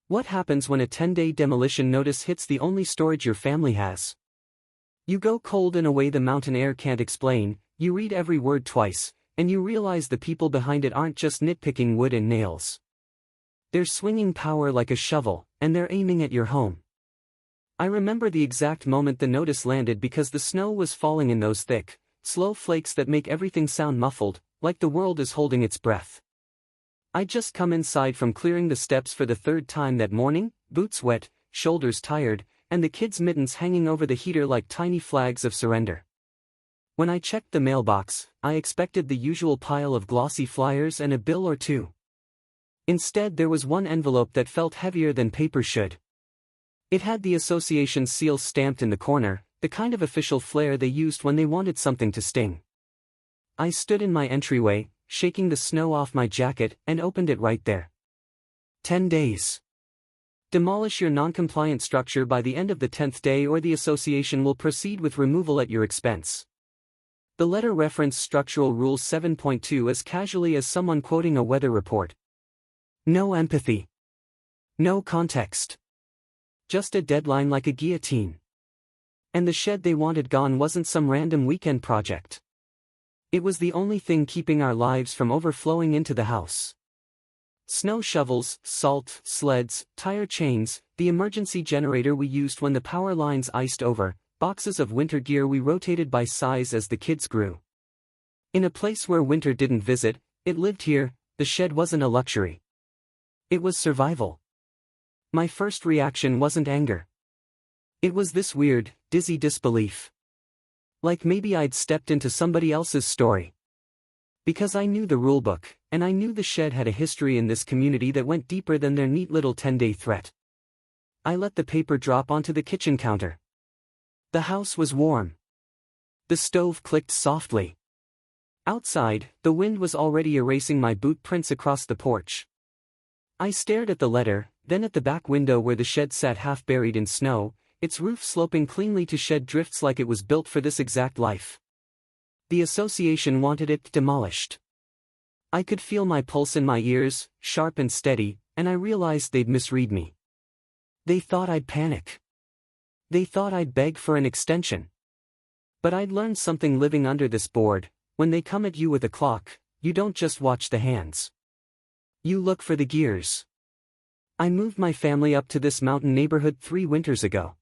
What happens when a 10-day demolition notice hits the only storage your family has? You go cold in a way the mountain air can't explain, you read every word twice, and you realize the people behind it aren't just nitpicking wood and nails. They're swinging power like a shovel, and they're aiming at your home. I remember the exact moment the notice landed because the snow was falling in those thick, slow flakes that make everything sound muffled, like the world is holding its breath. I'd just come inside from clearing the steps for the third time that morning, boots wet, shoulders tired, and the kids' mittens hanging over the heater like tiny flags of surrender. When I checked the mailbox, I expected the usual pile of glossy flyers and a bill or two. Instead, there was one envelope that felt heavier than paper should. It had the association's seal stamped in the corner, the kind of official flair they used when they wanted something to sting. I stood in my entryway, shaking the snow off my jacket, and opened it right there. 10 days. Demolish your non-compliant structure by the end of the 10th day or the association will proceed with removal at your expense. The letter referenced Structural Rule 7.2 as casually as someone quoting a weather report. No empathy. No context. Just a deadline like a guillotine. And the shed they wanted gone wasn't some random weekend project. It was the only thing keeping our lives from overflowing into the house. Snow shovels, salt, sleds, tire chains, the emergency generator we used when the power lines iced over, boxes of winter gear we rotated by size as the kids grew. In a place where winter didn't visit, it lived here. The shed wasn't a luxury. It was survival. My first reaction wasn't anger. It was this weird, dizzy disbelief. Like maybe I'd stepped into somebody else's story. Because I knew the rulebook, and I knew the shed had a history in this community that went deeper than their neat little 10-day threat. I let the paper drop onto the kitchen counter. The house was warm. The stove clicked softly. Outside, the wind was already erasing my boot prints across the porch. I stared at the letter, then at the back window where the shed sat half buried in snow, its roof sloping cleanly to shed drifts like it was built for this exact life. The association wanted it demolished. I could feel my pulse in my ears, sharp and steady, and I realized they'd misread me. They thought I'd panic. They thought I'd beg for an extension. But I'd learned something living under this board: when they come at you with a clock, you don't just watch the hands. You look for the gears. I moved my family up to this mountain neighborhood 3 winters ago.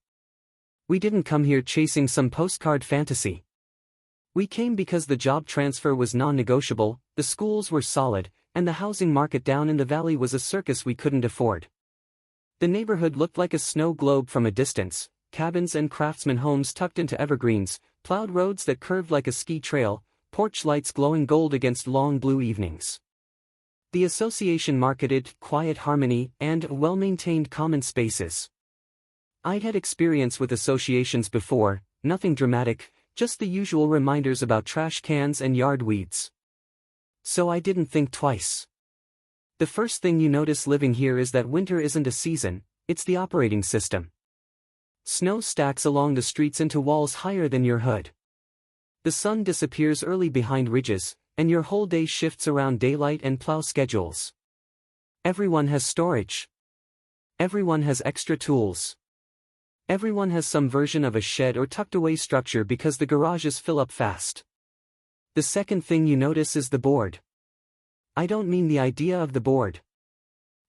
We didn't come here chasing some postcard fantasy. We came because the job transfer was non-negotiable, the schools were solid, and the housing market down in the valley was a circus we couldn't afford. The neighborhood looked like a snow globe from a distance, cabins and craftsman homes tucked into evergreens, plowed roads that curved like a ski trail, porch lights glowing gold against long blue evenings. The association marketed quiet harmony and well-maintained common spaces. I'd had experience with associations before, nothing dramatic, just the usual reminders about trash cans and yard weeds. So I didn't think twice. The first thing you notice living here is that winter isn't a season, it's the operating system. Snow stacks along the streets into walls higher than your hood. The sun disappears early behind ridges, and your whole day shifts around daylight and plow schedules. Everyone has storage. Everyone has extra tools. Everyone has some version of a shed or tucked-away structure because the garages fill up fast. The second thing you notice is the board. I don't mean the idea of the board.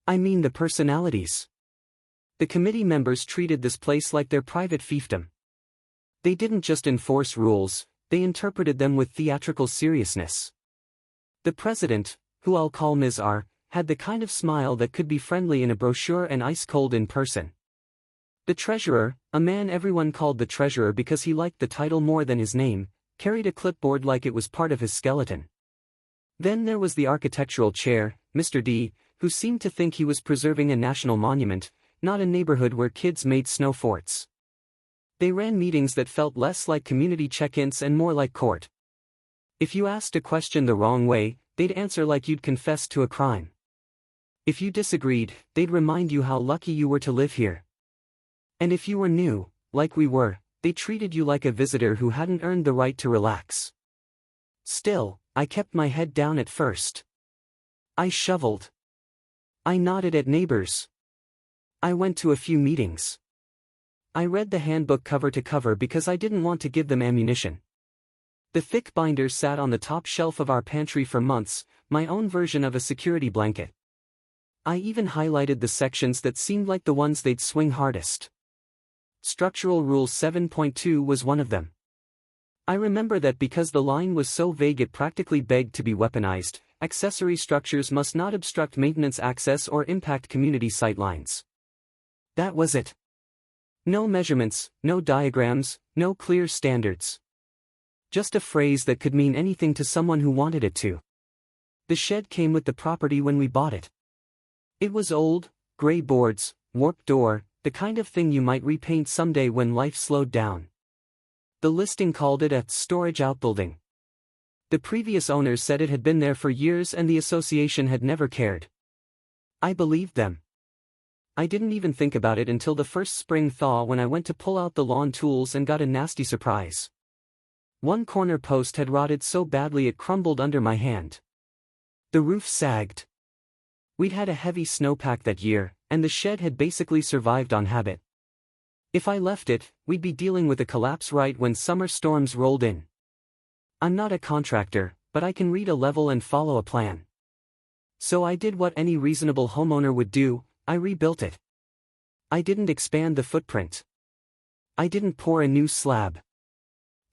I mean the personalities. The committee members treated this place like their private fiefdom. They didn't just enforce rules, they interpreted them with theatrical seriousness. The president, who I'll call Ms. R., had the kind of smile that could be friendly in a brochure and ice-cold in person. The treasurer, a man everyone called the treasurer because he liked the title more than his name, carried a clipboard like it was part of his skeleton. Then there was the architectural chair, Mr. D., who seemed to think he was preserving a national monument, not a neighborhood where kids made snow forts. They ran meetings that felt less like community check-ins and more like court. If you asked a question the wrong way, they'd answer like you'd confessed to a crime. If you disagreed, they'd remind you how lucky you were to live here. And if you were new, like we were, they treated you like a visitor who hadn't earned the right to relax. Still, I kept my head down at first. I shoveled. I nodded at neighbors. I went to a few meetings. I read the handbook cover to cover because I didn't want to give them ammunition. The thick binder sat on the top shelf of our pantry for months, my own version of a security blanket. I even highlighted the sections that seemed like the ones they'd swing hardest. Structural Rule 7.2 was one of them. I remember that because the line was so vague it practically begged to be weaponized. Accessory structures must not obstruct maintenance access or impact community sightlines. That was it. No measurements, no diagrams, no clear standards. Just a phrase that could mean anything to someone who wanted it to. The shed came with the property when we bought it. It was old, gray boards, warped door, the kind of thing you might repaint someday when life slowed down. The listing called it a storage outbuilding. The previous owners said it had been there for years and the association had never cared. I believed them. I didn't even think about it until the first spring thaw when I went to pull out the lawn tools and got a nasty surprise. One corner post had rotted so badly it crumbled under my hand. The roof sagged. We'd had a heavy snowpack that year, and the shed had basically survived on habit. If I left it, we'd be dealing with a collapse right when summer storms rolled in. I'm not a contractor, but I can read a level and follow a plan. So I did what any reasonable homeowner would do, I rebuilt it. I didn't expand the footprint. I didn't pour a new slab.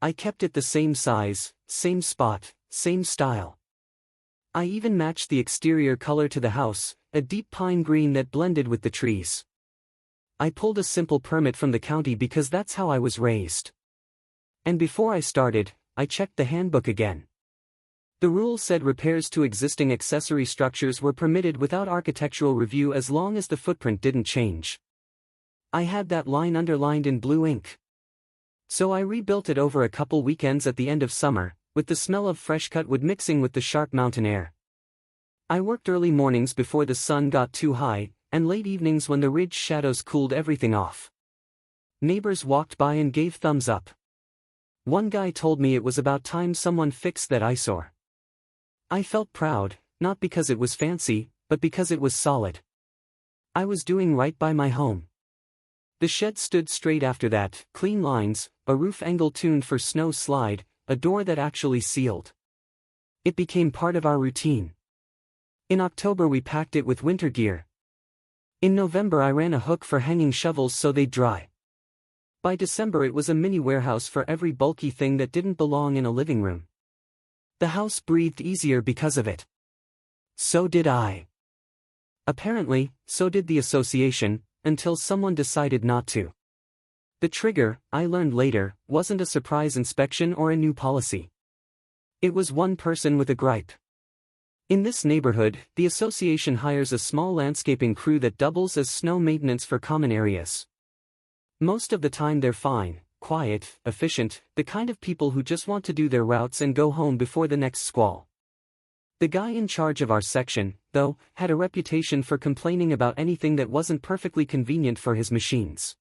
I kept it the same size, same spot, same style. I even matched the exterior color to the house, a deep pine green that blended with the trees. I pulled a simple permit from the county because that's how I was raised. And before I started, I checked the handbook again. The rule said repairs to existing accessory structures were permitted without architectural review as long as the footprint didn't change. I had that line underlined in blue ink. So I rebuilt it over a couple weekends at the end of summer, with the smell of fresh cut wood mixing with the sharp mountain air. I worked early mornings before the sun got too high, and late evenings when the ridge shadows cooled everything off. Neighbors walked by and gave thumbs up. One guy told me it was about time someone fixed that eyesore. I felt proud, not because it was fancy, but because it was solid. I was doing right by my home. The shed stood straight after that, clean lines, a roof angle tuned for snow slide, a door that actually sealed. It became part of our routine. In October we packed it with winter gear. In November I ran a hook for hanging shovels so they'd dry. By December it was a mini warehouse for every bulky thing that didn't belong in a living room. The house breathed easier because of it. So did I. Apparently, so did the association, until someone decided not to. The trigger, I learned later, wasn't a surprise inspection or a new policy. It was one person with a gripe. In this neighborhood, the association hires a small landscaping crew that doubles as snow maintenance for common areas. Most of the time they're fine, quiet, efficient, the kind of people who just want to do their routes and go home before the next squall. The guy in charge of our section, though, had a reputation for complaining about anything that wasn't perfectly convenient for his machines.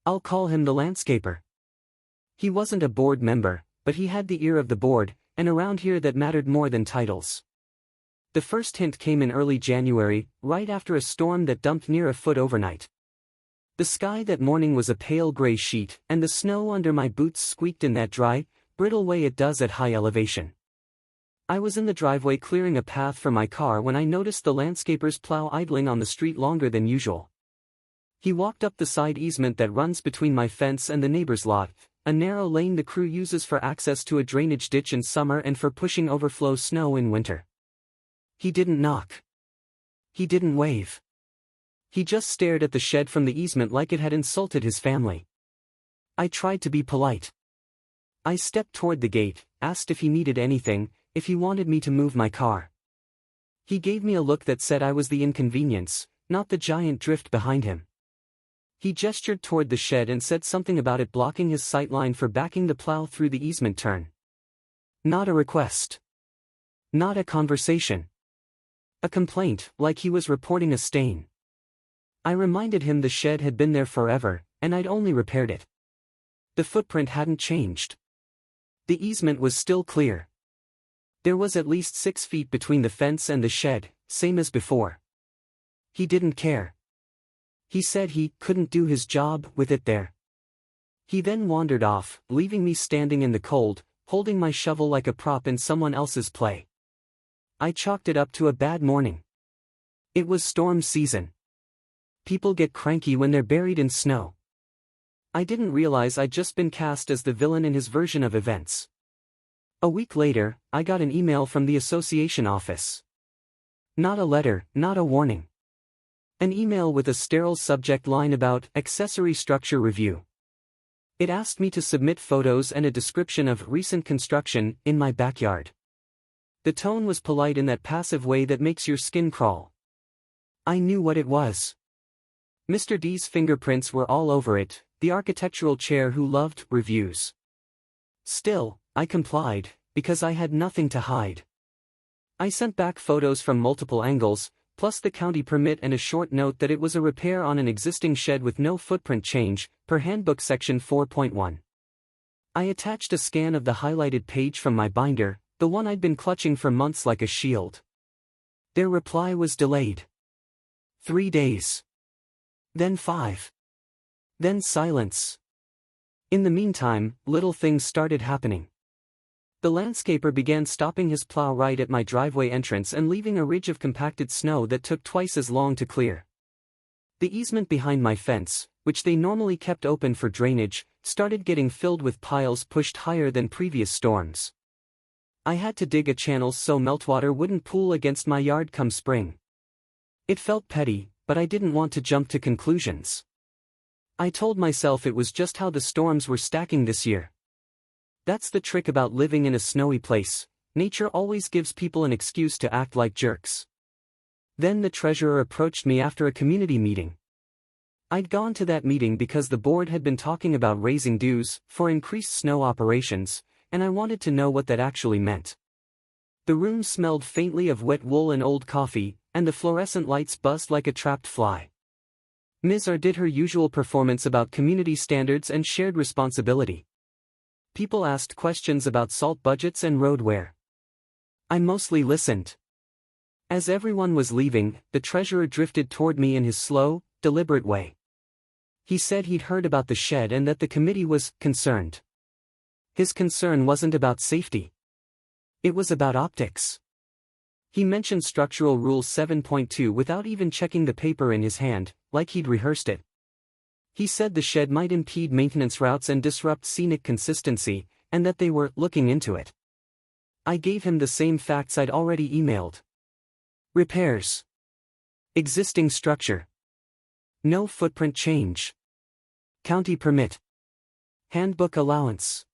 I'll call him the landscaper. He wasn't a board member, but he had the ear of the board, and around here that mattered more than titles. The first hint came in early January, right after a storm that dumped near a foot overnight. The sky that morning was a pale gray sheet, and the snow under my boots squeaked in that dry, brittle way it does at high elevation. I was in the driveway clearing a path for my car when I noticed the landscaper's plow idling on the street longer than usual. He walked up the side easement that runs between my fence and the neighbor's lot, a narrow lane the crew uses for access to a drainage ditch in summer and for pushing overflow snow in winter. He didn't knock. He didn't wave. He just stared at the shed from the easement like it had insulted his family. I tried to be polite. I stepped toward the gate, asked if he needed anything, if he wanted me to move my car. He gave me a look that said I was the inconvenience, not the giant drift behind him. He gestured toward the shed and said something about it blocking his sightline for backing the plow through the easement turn. Not a request. Not a conversation. A complaint, like he was reporting a stain. I reminded him the shed had been there forever, and I'd only repaired it. The footprint hadn't changed. The easement was still clear. There was at least 6 feet between the fence and the shed, same as before. He didn't care. He said he couldn't do his job with it there. He then wandered off, leaving me standing in the cold, holding my shovel like a prop in someone else's play. I chalked it up to a bad morning. It was storm season. People get cranky when they're buried in snow. I didn't realize I'd just been cast as the villain in his version of events. A week later, I got an email from the association office. Not a letter, not a warning. An email with a sterile subject line about accessory structure review. It asked me to submit photos and a description of recent construction in my backyard. The tone was polite in that passive way that makes your skin crawl. I knew what it was. Mr. D's fingerprints were all over it, the architectural chair who loved reviews. Still, I complied, because I had nothing to hide. I sent back photos from multiple angles, plus the county permit and a short note that it was a repair on an existing shed with no footprint change, per Handbook Section 4.1. I attached a scan of the highlighted page from my binder, the one I'd been clutching for months like a shield. Their reply was delayed. 3 days. Then 5. Then silence. In the meantime, little things started happening. The landscaper began stopping his plow right at my driveway entrance and leaving a ridge of compacted snow that took twice as long to clear. The easement behind my fence, which they normally kept open for drainage, started getting filled with piles pushed higher than previous storms. I had to dig a channel so meltwater wouldn't pool against my yard come spring. It felt petty, but I didn't want to jump to conclusions. I told myself it was just how the storms were stacking this year. That's the trick about living in a snowy place, nature always gives people an excuse to act like jerks. Then the treasurer approached me after a community meeting. I'd gone to that meeting because the board had been talking about raising dues for increased snow operations, and I wanted to know what that actually meant. The room smelled faintly of wet wool and old coffee, and the fluorescent lights buzzed like a trapped fly. Ms. R did her usual performance about community standards and shared responsibility. People asked questions about salt budgets and road wear. I mostly listened. As everyone was leaving, the treasurer drifted toward me in his slow, deliberate way. He said he'd heard about the shed and that the committee was concerned. His concern wasn't about safety. It was about optics. He mentioned Structural Rule 7.2 without even checking the paper in his hand, like he'd rehearsed it. He said the shed might impede maintenance routes and disrupt scenic consistency, and that they were looking into it. I gave him the same facts I'd already emailed. Repairs. Existing structure. No footprint change. County permit. Handbook allowance.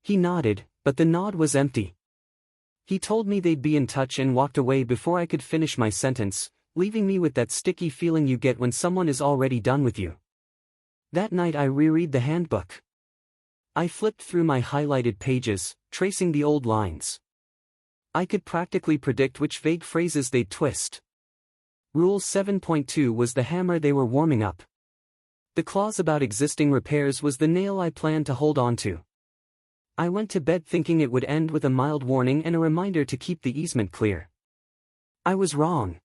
He nodded, but the nod was empty. He told me they'd be in touch and walked away before I could finish my sentence, leaving me with that sticky feeling you get when someone is already done with you. That night I reread the handbook. I flipped through my highlighted pages, tracing the old lines. I could practically predict which vague phrases they'd twist. Rule 7.2 was the hammer they were warming up. The clause about existing repairs was the nail I planned to hold on to. I went to bed thinking it would end with a mild warning and a reminder to keep the easement clear. I was wrong.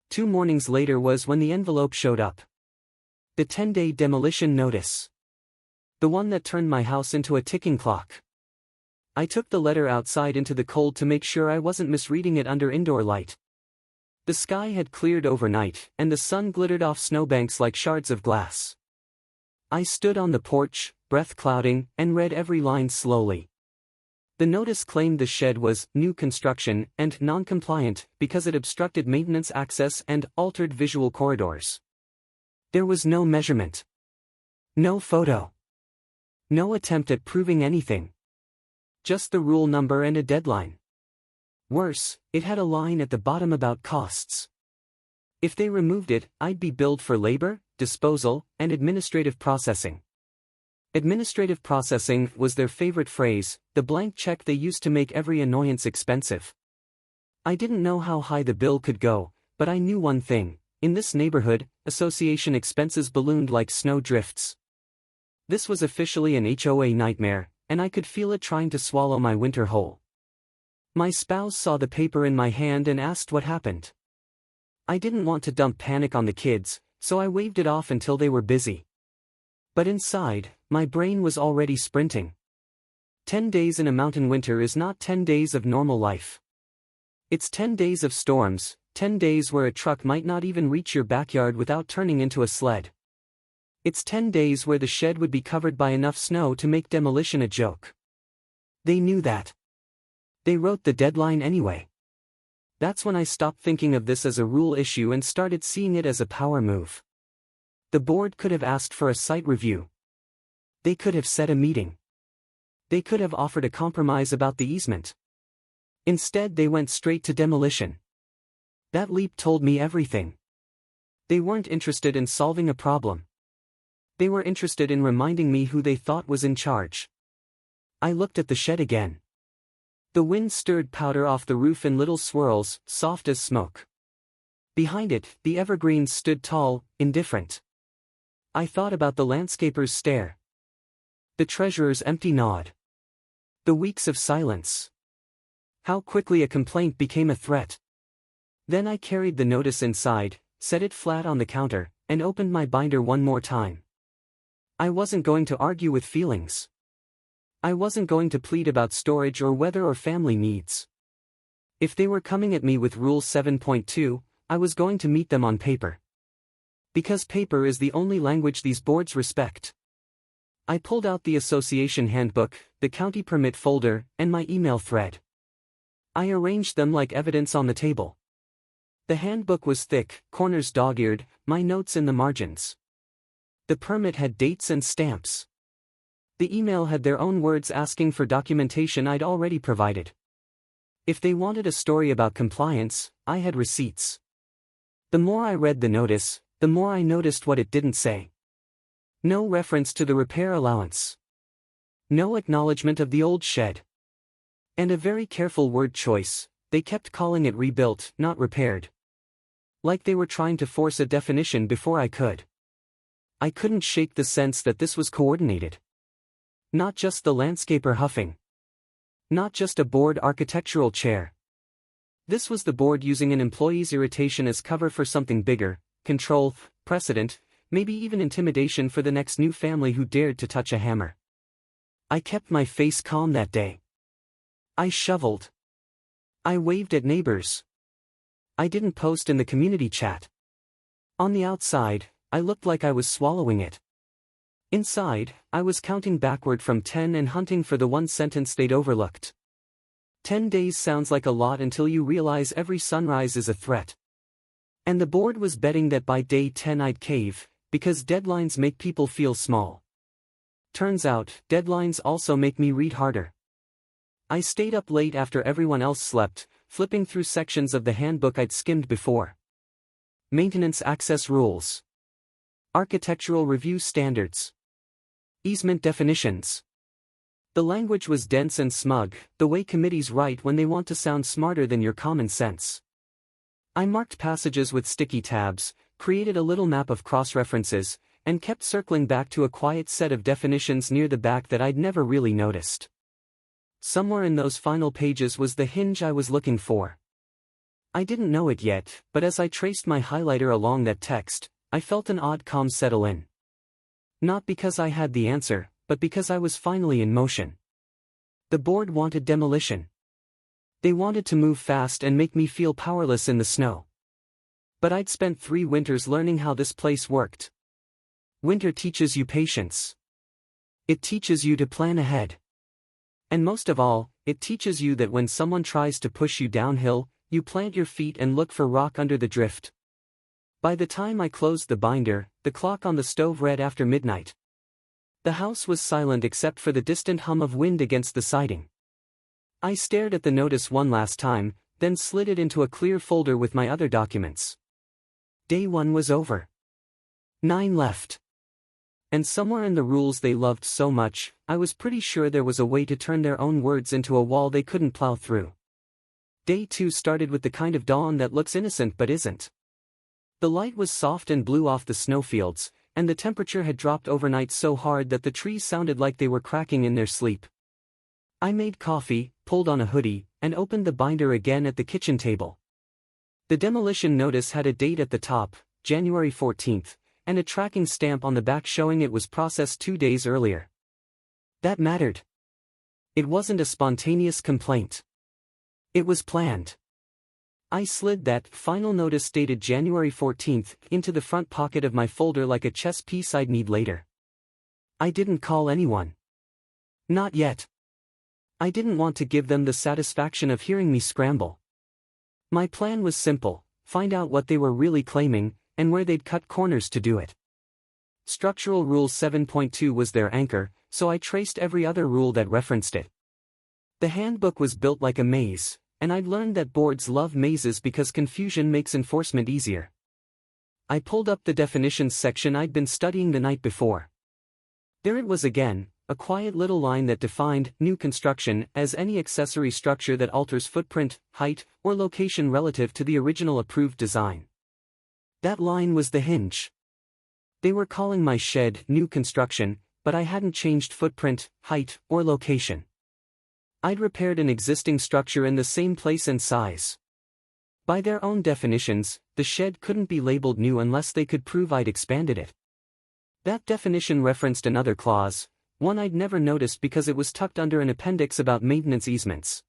2 mornings later was when the envelope showed up. The 10-day demolition notice. The one that turned my house into a ticking clock. I took the letter outside into the cold to make sure I wasn't misreading it under indoor light. The sky had cleared overnight, and the sun glittered off snowbanks like shards of glass. I stood on the porch, breath clouding, and read every line slowly. The notice claimed the shed was new construction and non-compliant because it obstructed maintenance access and altered visual corridors. There was no measurement. No photo. No attempt at proving anything. Just the rule number and a deadline. Worse, it had a line at the bottom about costs. If they removed it, I'd be billed for labor, disposal, and administrative processing. Administrative processing was their favorite phrase, the blank check they used to make every annoyance expensive. I didn't know how high the bill could go, but I knew one thing. In this neighborhood, association expenses ballooned like snow drifts. This was officially an HOA nightmare, and I could feel it trying to swallow my winter whole. My spouse saw the paper in my hand and asked what happened. I didn't want to dump panic on the kids, so I waved it off until they were busy. But inside, my brain was already sprinting. 10 days in a mountain winter is not 10 days of normal life. It's 10 days of storms, 10 days where a truck might not even reach your backyard without turning into a sled. It's 10 days where the shed would be covered by enough snow to make demolition a joke. They knew that. They wrote the deadline anyway. That's when I stopped thinking of this as a rule issue and started seeing it as a power move. The board could have asked for a site review. They could have set a meeting. They could have offered a compromise about the easement. Instead, they went straight to demolition. That leap told me everything. They weren't interested in solving a problem. They were interested in reminding me who they thought was in charge. I looked at the shed again. The wind stirred powder off the roof in little swirls, soft as smoke. Behind it, the evergreens stood tall, indifferent. I thought about the landscaper's stare. The treasurer's empty nod. The weeks of silence. How quickly a complaint became a threat. Then I carried the notice inside, set it flat on the counter, and opened my binder one more time. I wasn't going to argue with feelings. I wasn't going to plead about storage or weather or family needs. If they were coming at me with Rule 7.2, I was going to meet them on paper. Because paper is the only language these boards respect. I pulled out the association handbook, the county permit folder, and my email thread. I arranged them like evidence on the table. The handbook was thick, corners dog-eared, my notes in the margins. The permit had dates and stamps. The email had their own words asking for documentation I'd already provided. If they wanted a story about compliance, I had receipts. The more I read the notice, the more I noticed what it didn't say. No reference to the repair allowance. No acknowledgement of the old shed. And a very careful word choice, they kept calling it rebuilt, not repaired. Like they were trying to force a definition before I could. I couldn't shake the sense that this was coordinated. Not just the landscaper huffing. Not just a bored architectural chair. This was the board using an employee's irritation as cover for something bigger, control, precedent, maybe even intimidation for the next new family who dared to touch a hammer. I kept my face calm that day. I shoveled. I waved at neighbors. I didn't post in the community chat. On the outside, I looked like I was swallowing it. Inside, I was counting backward from 10 and hunting for the one sentence they'd overlooked. 10 days sounds like a lot until you realize every sunrise is a threat. And the board was betting that by day 10 I'd cave, because deadlines make people feel small. Turns out, deadlines also make me read harder. I stayed up late after everyone else slept, flipping through sections of the handbook I'd skimmed before. Maintenance access rules. Architectural review standards. Easement definitions. The language was dense and smug, the way committees write when they want to sound smarter than your common sense. I marked passages with sticky tabs, created a little map of cross-references, and kept circling back to a quiet set of definitions near the back that I'd never really noticed. Somewhere in those final pages was the hinge I was looking for. I didn't know it yet, but as I traced my highlighter along that text, I felt an odd calm settle in. Not because I had the answer, but because I was finally in motion. The board wanted demolition. They wanted to move fast and make me feel powerless in the snow. But I'd spent 3 winters learning how this place worked. Winter teaches you patience. It teaches you to plan ahead. And most of all, it teaches you that when someone tries to push you downhill, you plant your feet and look for rock under the drift. By the time I closed the binder, the clock on the stove read after midnight. The house was silent except for the distant hum of wind against the siding. I stared at the notice one last time, then slid it into a clear folder with my other documents. Day 1 was over. 9 left. And somewhere in the rules they loved so much, I was pretty sure there was a way to turn their own words into a wall they couldn't plow through. Day 2 started with the kind of dawn that looks innocent but isn't. The light was soft and blue off the snowfields, and the temperature had dropped overnight so hard that the trees sounded like they were cracking in their sleep. I made coffee, pulled on a hoodie, and opened the binder again at the kitchen table. The demolition notice had a date at the top, January 14th, and a tracking stamp on the back showing it was processed 2 days earlier. That mattered. It wasn't a spontaneous complaint. It was planned. I slid that final notice dated January 14th into the front pocket of my folder like a chess piece I'd need later. I didn't call anyone. Not yet. I didn't want to give them the satisfaction of hearing me scramble. My plan was simple: find out what they were really claiming, and where they'd cut corners to do it. Structural Rule 7.2 was their anchor, so I traced every other rule that referenced it. The handbook was built like a maze, and I'd learned that boards love mazes because confusion makes enforcement easier. I pulled up the definitions section I'd been studying the night before. There it was again, a quiet little line that defined new construction as any accessory structure that alters footprint, height, or location relative to the original approved design. That line was the hinge. They were calling my shed new construction, but I hadn't changed footprint, height, or location. I'd repaired an existing structure in the same place and size. By their own definitions, the shed couldn't be labeled new unless they could prove I'd expanded it. That definition referenced another clause, one I'd never noticed because it was tucked under an appendix about maintenance easements.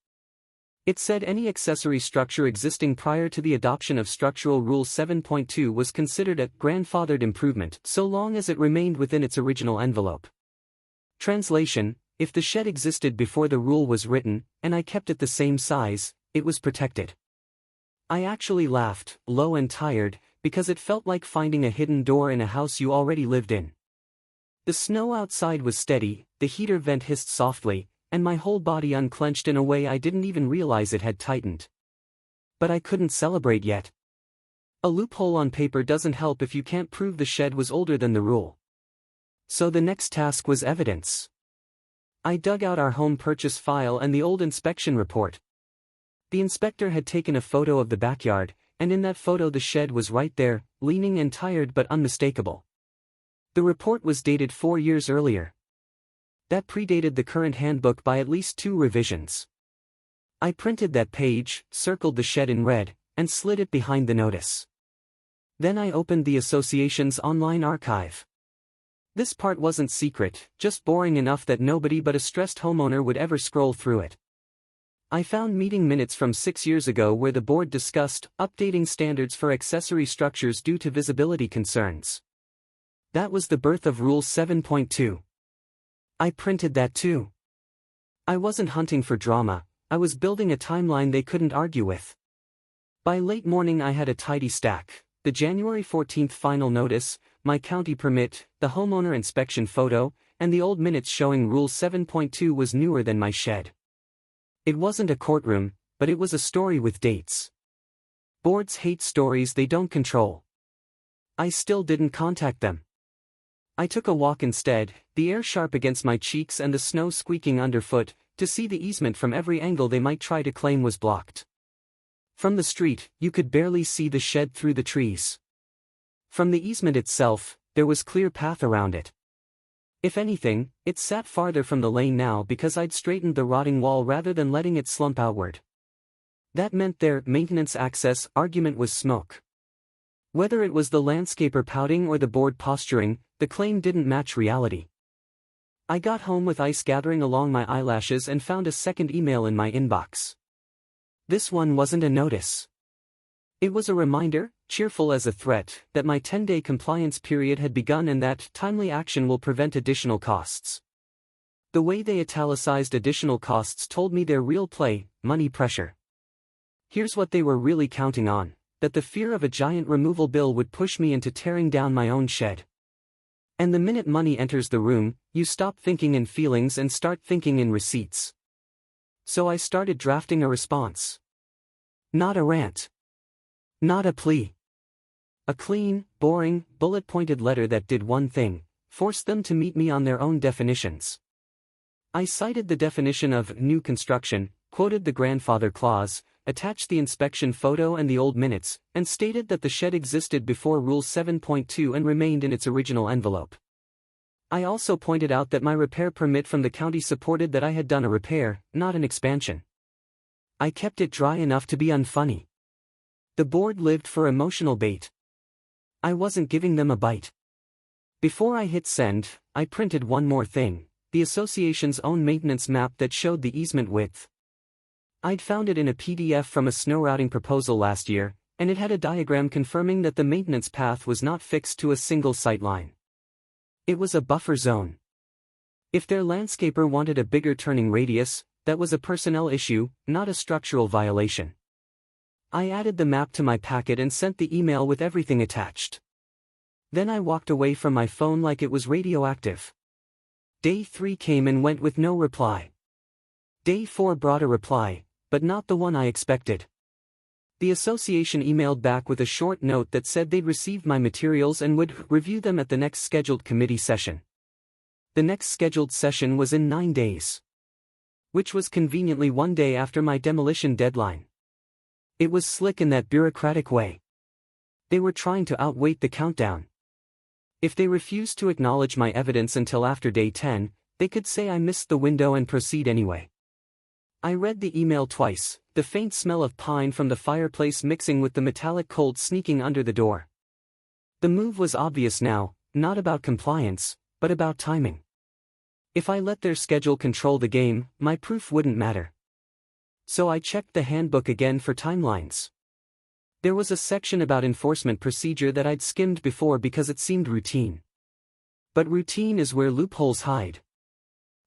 It said any accessory structure existing prior to the adoption of Structural Rule 7.2 was considered a grandfathered improvement so long as it remained within its original envelope. Translation: if the shed existed before the rule was written, and I kept it the same size, it was protected. I actually laughed, low and tired, because it felt like finding a hidden door in a house you already lived in. The snow outside was steady, the heater vent hissed softly, and my whole body unclenched in a way I didn't even realize it had tightened. But I couldn't celebrate yet. A loophole on paper doesn't help if you can't prove the shed was older than the rule. So the next task was evidence. I dug out our home purchase file and the old inspection report. The inspector had taken a photo of the backyard, and in that photo the shed was right there, leaning and tired but unmistakable. The report was dated 4 years earlier. That predated the current handbook by at least 2 revisions. I printed that page, circled the shed in red, and slid it behind the notice. Then I opened the association's online archive. This part wasn't secret, just boring enough that nobody but a stressed homeowner would ever scroll through it. I found meeting minutes from 6 years ago where the board discussed updating standards for accessory structures due to visibility concerns. That was the birth of Rule 7.2. I printed that too. I wasn't hunting for drama, I was building a timeline they couldn't argue with. By late morning I had a tidy stack: the January 14th final notice, my county permit, the homeowner inspection photo, and the old minutes showing Rule 7.2 was newer than my shed. It wasn't a courtroom, but it was a story with dates. Boards hate stories they don't control. I still didn't contact them. I took a walk instead, the air sharp against my cheeks and the snow squeaking underfoot, to see the easement from every angle they might try to claim was blocked. From the street, you could barely see the shed through the trees. From the easement itself, there was clear path around it. If anything, it sat farther from the lane now because I'd straightened the rotting wall rather than letting it slump outward. That meant their maintenance access argument was smoke. Whether it was the landscaper pouting or the board posturing, the claim didn't match reality. I got home with ice gathering along my eyelashes and found a second email in my inbox. This one wasn't a notice. It was a reminder, cheerful as a threat, that my 10-day compliance period had begun and that timely action will prevent additional costs. The way they italicized additional costs told me their real play: money pressure. Here's what they were really counting on: that the fear of a giant removal bill would push me into tearing down my own shed. And the minute money enters the room, you stop thinking in feelings and start thinking in receipts. So I started drafting a response. Not a rant. Not a plea. A clean, boring, bullet-pointed letter that did one thing: force them to meet me on their own definitions. I cited the definition of new construction, quoted the grandfather clause, attached the inspection photo and the old minutes, and stated that the shed existed before Rule 7.2 and remained in its original envelope. I also pointed out that my repair permit from the county supported that I had done a repair, not an expansion. I kept it dry enough to be unfunny. The board lived for emotional bait. I wasn't giving them a bite. Before I hit send, I printed one more thing, the association's own maintenance map that showed the easement width. I'd found it in a PDF from a snow routing proposal last year, and it had a diagram confirming that the maintenance path was not fixed to a single sightline. It was a buffer zone. If their landscaper wanted a bigger turning radius, that was a personnel issue, not a structural violation. I added the map to my packet and sent the email with everything attached. Then I walked away from my phone like it was radioactive. Day 3 came and went with no reply. Day 4 brought a reply, but not the one I expected. The association emailed back with a short note that said they'd received my materials and would review them at the next scheduled committee session. The next scheduled session was in 9 days. Which was conveniently one day after my demolition deadline. It was slick in that bureaucratic way. They were trying to outwait the countdown. If they refused to acknowledge my evidence until after day 10, they could say I missed the window and proceed anyway. I read the email twice, the faint smell of pine from the fireplace mixing with the metallic cold sneaking under the door. The move was obvious now, not about compliance, but about timing. If I let their schedule control the game, my proof wouldn't matter. So I checked the handbook again for timelines. There was a section about enforcement procedure that I'd skimmed before because it seemed routine. But routine is where loopholes hide.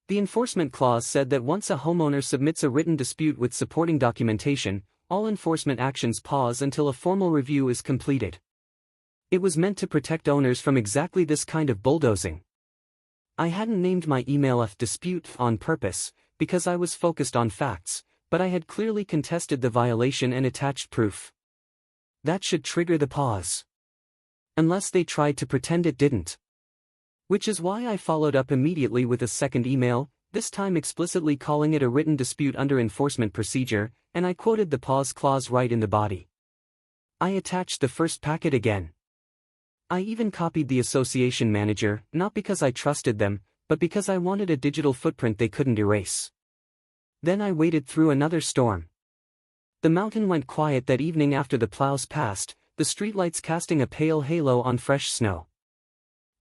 The enforcement clause said that once a homeowner submits a written dispute with supporting documentation, all enforcement actions pause until a formal review is completed. It was meant to protect owners from exactly this kind of bulldozing. I hadn't named my email a dispute on purpose, because I was focused on facts, but I had clearly contested the violation and attached proof. That should trigger the pause. Unless they tried to pretend it didn't. Which is why I followed up immediately with a second email, this time explicitly calling it a written dispute under enforcement procedure, and I quoted the pause clause right in the body. I attached the first packet again. I even copied the association manager, not because I trusted them, but because I wanted a digital footprint they couldn't erase. Then I waited through another storm. The mountain went quiet that evening after the plows passed, the streetlights casting a pale halo on fresh snow.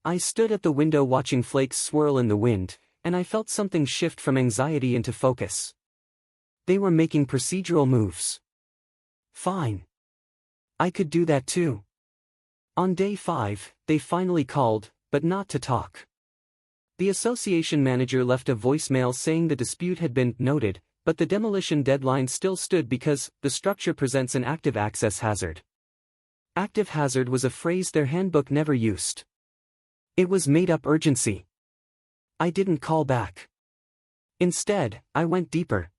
I stood at the window watching flakes swirl in the wind, and I felt something shift from anxiety into focus. They were making procedural moves. Fine. I could do that too. On day 5, they finally called, but not to talk. The association manager left a voicemail saying the dispute had been noted, but the demolition deadline still stood because the structure presents an active access hazard. Active hazard was a phrase their handbook never used. It was made-up urgency. I didn't call back. Instead, I went deeper.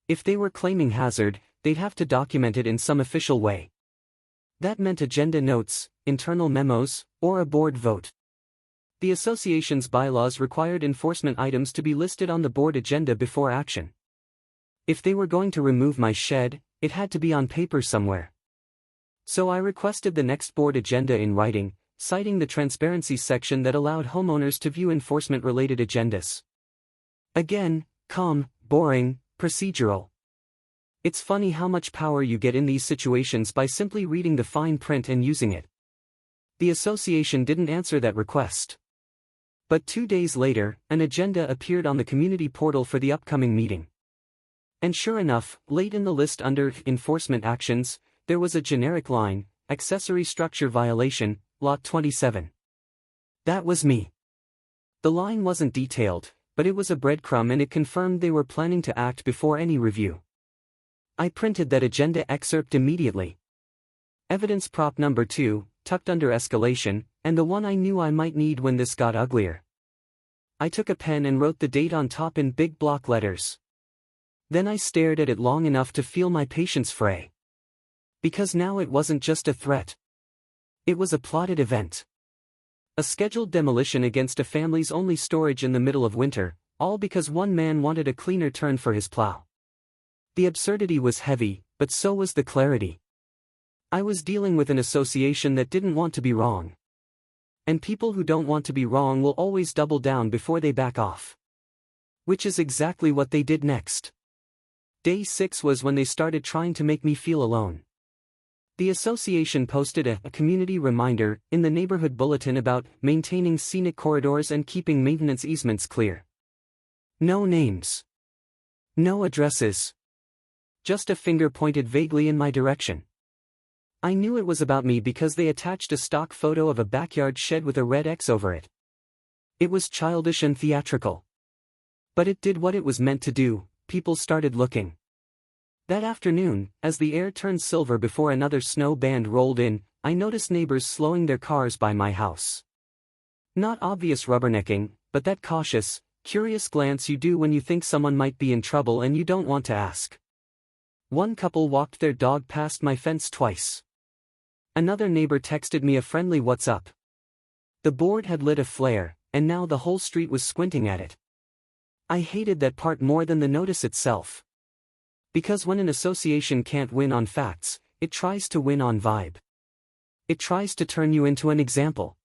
If they were claiming hazard, they'd have to document it in some official way. That meant agenda notes, internal memos, or a board vote. The association's bylaws required enforcement items to be listed on the board agenda before action. If they were going to remove my shed, it had to be on paper somewhere. So I requested the next board agenda in writing, citing the transparency section that allowed homeowners to view enforcement-related agendas. Again, calm, boring, procedural. It's funny how much power you get in these situations by simply reading the fine print and using it. The association didn't answer that request. But 2 days later, an agenda appeared on the community portal for the upcoming meeting. And sure enough, late in the list under Enforcement Actions, there was a generic line, Accessory Structure Violation, Lot 27. That was me. The line wasn't detailed, but it was a breadcrumb and it confirmed they were planning to act before any review. I printed that agenda excerpt immediately. Evidence prop number 2, tucked under escalation, and the one I knew I might need when this got uglier. I took a pen and wrote the date on top in big block letters. Then I stared at it long enough to feel my patience fray. Because now it wasn't just a threat. It was a plotted event. A scheduled demolition against a family's only storage in the middle of winter, all because one man wanted a cleaner turn for his plow. The absurdity was heavy, but so was the clarity. I was dealing with an association that didn't want to be wrong. And people who don't want to be wrong will always double down before they back off. Which is exactly what they did next. Day 6 was when they started trying to make me feel alone. The association posted a community reminder in the neighborhood bulletin about maintaining scenic corridors and keeping maintenance easements clear. No names. No addresses. Just a finger pointed vaguely in my direction. I knew it was about me because they attached a stock photo of a backyard shed with a red X over it. It was childish and theatrical. But it did what it was meant to do. People started looking. That afternoon, as the air turned silver before another snow band rolled in, I noticed neighbors slowing their cars by my house. Not obvious rubbernecking, but that cautious, curious glance you do when you think someone might be in trouble and you don't want to ask. One couple walked their dog past my fence twice. Another neighbor texted me a friendly "What's up?" The board had lit a flare, and now the whole street was squinting at it. I hated that part more than the notice itself. Because when an association can't win on facts, it tries to win on vibe. It tries to turn you into an example.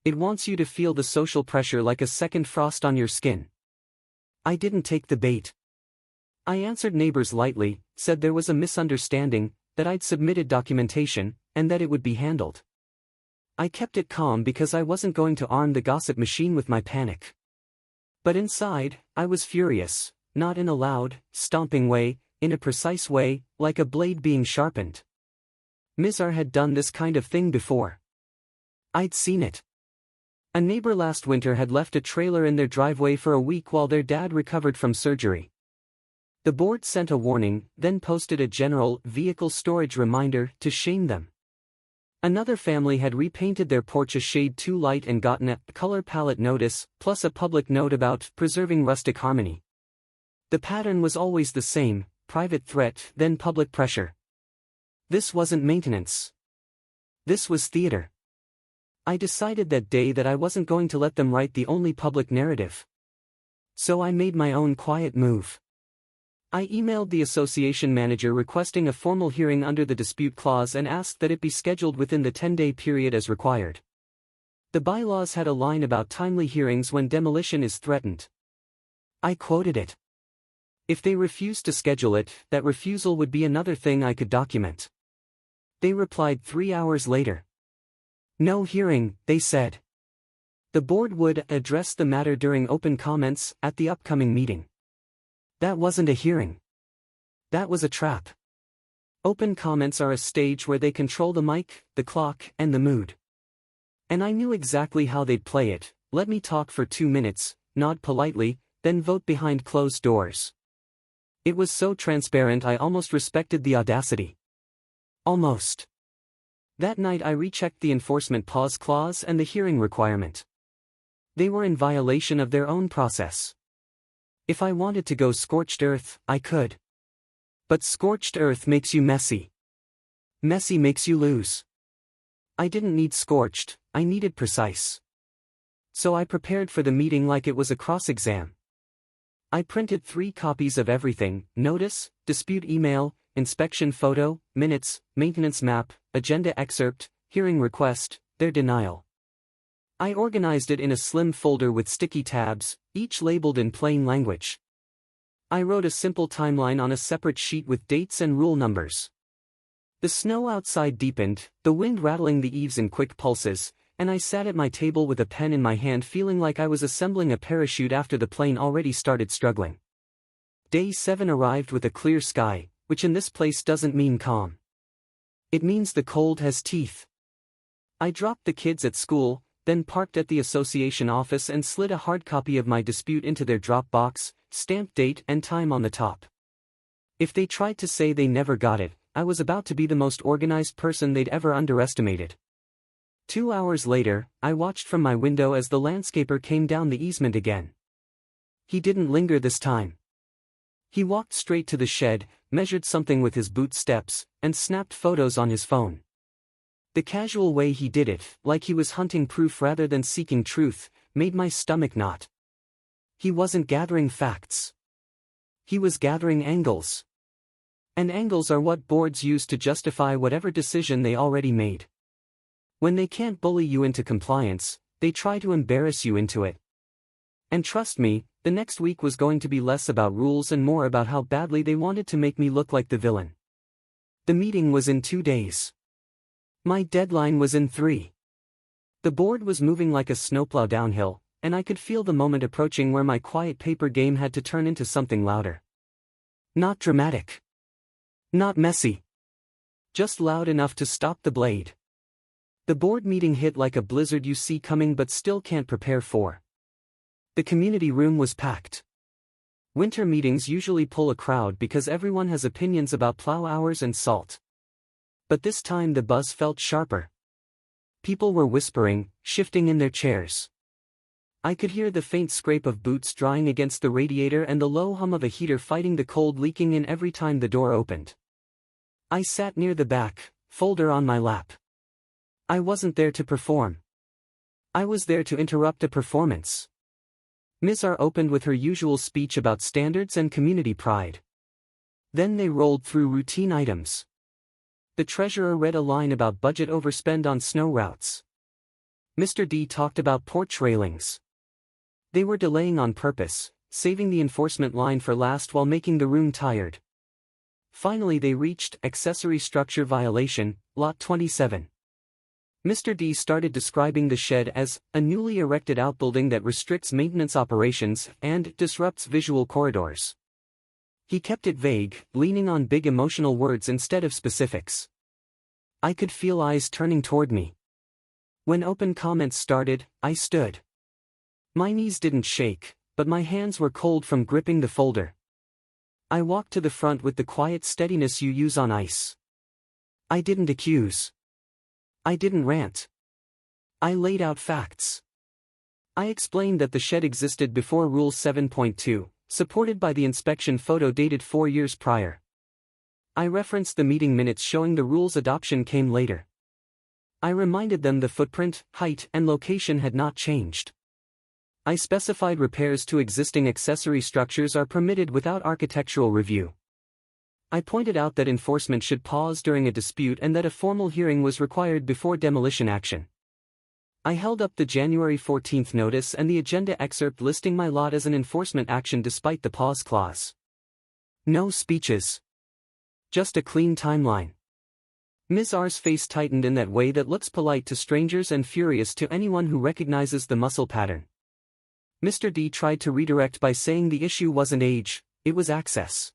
It wants you to feel the social pressure like a second frost on your skin. I didn't take the bait. I answered neighbors lightly, said there was a misunderstanding, that I'd submitted documentation, and that it would be handled. I kept it calm because I wasn't going to arm the gossip machine with my panic. But inside, I was furious, not in a loud, stomping way, in a precise way, like a blade being sharpened. Mizar had done this kind of thing before. I'd seen it. A neighbor last winter had left a trailer in their driveway for a week while their dad recovered from surgery. The board sent a warning, then posted a general vehicle storage reminder to shame them. Another family had repainted their porch a shade too light and gotten a color palette notice, plus a public note about preserving rustic harmony. The pattern was always the same: private threat, then public pressure. This wasn't maintenance. This was theater. I decided that day that I wasn't going to let them write the only public narrative. So I made my own quiet move. I emailed the association manager requesting a formal hearing under the dispute clause and asked that it be scheduled within the 10-day period as required. The bylaws had a line about timely hearings when demolition is threatened. I quoted it. If they refused to schedule it, that refusal would be another thing I could document. They replied 3 hours later. No hearing, they said. The board would address the matter during open comments at the upcoming meeting. That wasn't a hearing. That was a trap. Open comments are a stage where they control the mic, the clock, and the mood. And I knew exactly how they'd play it: let me talk for 2 minutes, nod politely, then vote behind closed doors. It was so transparent I almost respected the audacity. Almost. That night I rechecked the enforcement pause clause and the hearing requirement. They were in violation of their own process. If I wanted to go scorched earth, I could. But scorched earth makes you messy. Messy makes you lose. I didn't need scorched, I needed precise. So I prepared for the meeting like it was a cross-exam. I printed 3 copies of everything: notice, dispute email, inspection photo, minutes, maintenance map, agenda excerpt, hearing request, their denial. I organized it in a slim folder with sticky tabs, each labeled in plain language. I wrote a simple timeline on a separate sheet with dates and rule numbers. The snow outside deepened, the wind rattling the eaves in quick pulses, and I sat at my table with a pen in my hand feeling like I was assembling a parachute after the plane already started struggling. Day 7 arrived with a clear sky, which in this place doesn't mean calm. It means the cold has teeth. I dropped the kids at school, then parked at the association office and slid a hard copy of my dispute into their drop box, stamped date and time on the top. If they tried to say they never got it, I was about to be the most organized person they'd ever underestimated. 2 hours later, I watched from my window as the landscaper came down the easement again. He didn't linger this time. He walked straight to the shed, measured something with his boot steps, and snapped photos on his phone. The casual way he did it, like he was hunting proof rather than seeking truth, made my stomach knot. He wasn't gathering facts. He was gathering angles. And angles are what boards use to justify whatever decision they already made. When they can't bully you into compliance, they try to embarrass you into it. And trust me, the next week was going to be less about rules and more about how badly they wanted to make me look like the villain. The meeting was in 2 days. My deadline was in 3. The board was moving like a snowplow downhill, and I could feel the moment approaching where my quiet paper game had to turn into something louder. Not dramatic. Not messy. Just loud enough to stop the blade. The board meeting hit like a blizzard you see coming but still can't prepare for. The community room was packed. Winter meetings usually pull a crowd because everyone has opinions about plow hours and salt. But this time the buzz felt sharper. People were whispering, shifting in their chairs. I could hear the faint scrape of boots drying against the radiator and the low hum of a heater fighting the cold leaking in every time the door opened. I sat near the back, folder on my lap. I wasn't there to perform. I was there to interrupt a performance. Ms. R opened with her usual speech about standards and community pride. Then they rolled through routine items. The treasurer read a line about budget overspend on snow routes. Mr. D talked about porch railings. They were delaying on purpose, saving the enforcement line for last while making the room tired. Finally they reached accessory structure violation, lot 27. Mr. D started describing the shed as a newly erected outbuilding that restricts maintenance operations and disrupts visual corridors. He kept it vague, leaning on big emotional words instead of specifics. I could feel eyes turning toward me. When open comments started, I stood. My knees didn't shake, but my hands were cold from gripping the folder. I walked to the front with the quiet steadiness you use on ice. I didn't accuse. I didn't rant. I laid out facts. I explained that the shed existed before Rule 7.2, supported by the inspection photo dated 4 years prior. I referenced the meeting minutes showing the rule's adoption came later. I reminded them the footprint, height, and location had not changed. I specified repairs to existing accessory structures are permitted without architectural review. I pointed out that enforcement should pause during a dispute and that a formal hearing was required before demolition action. I held up the January 14th notice and the agenda excerpt listing my lot as an enforcement action despite the pause clause. No speeches. Just a clean timeline. Ms. R's face tightened in that way that looks polite to strangers and furious to anyone who recognizes the muscle pattern. Mr. D tried to redirect by saying the issue wasn't age, it was access.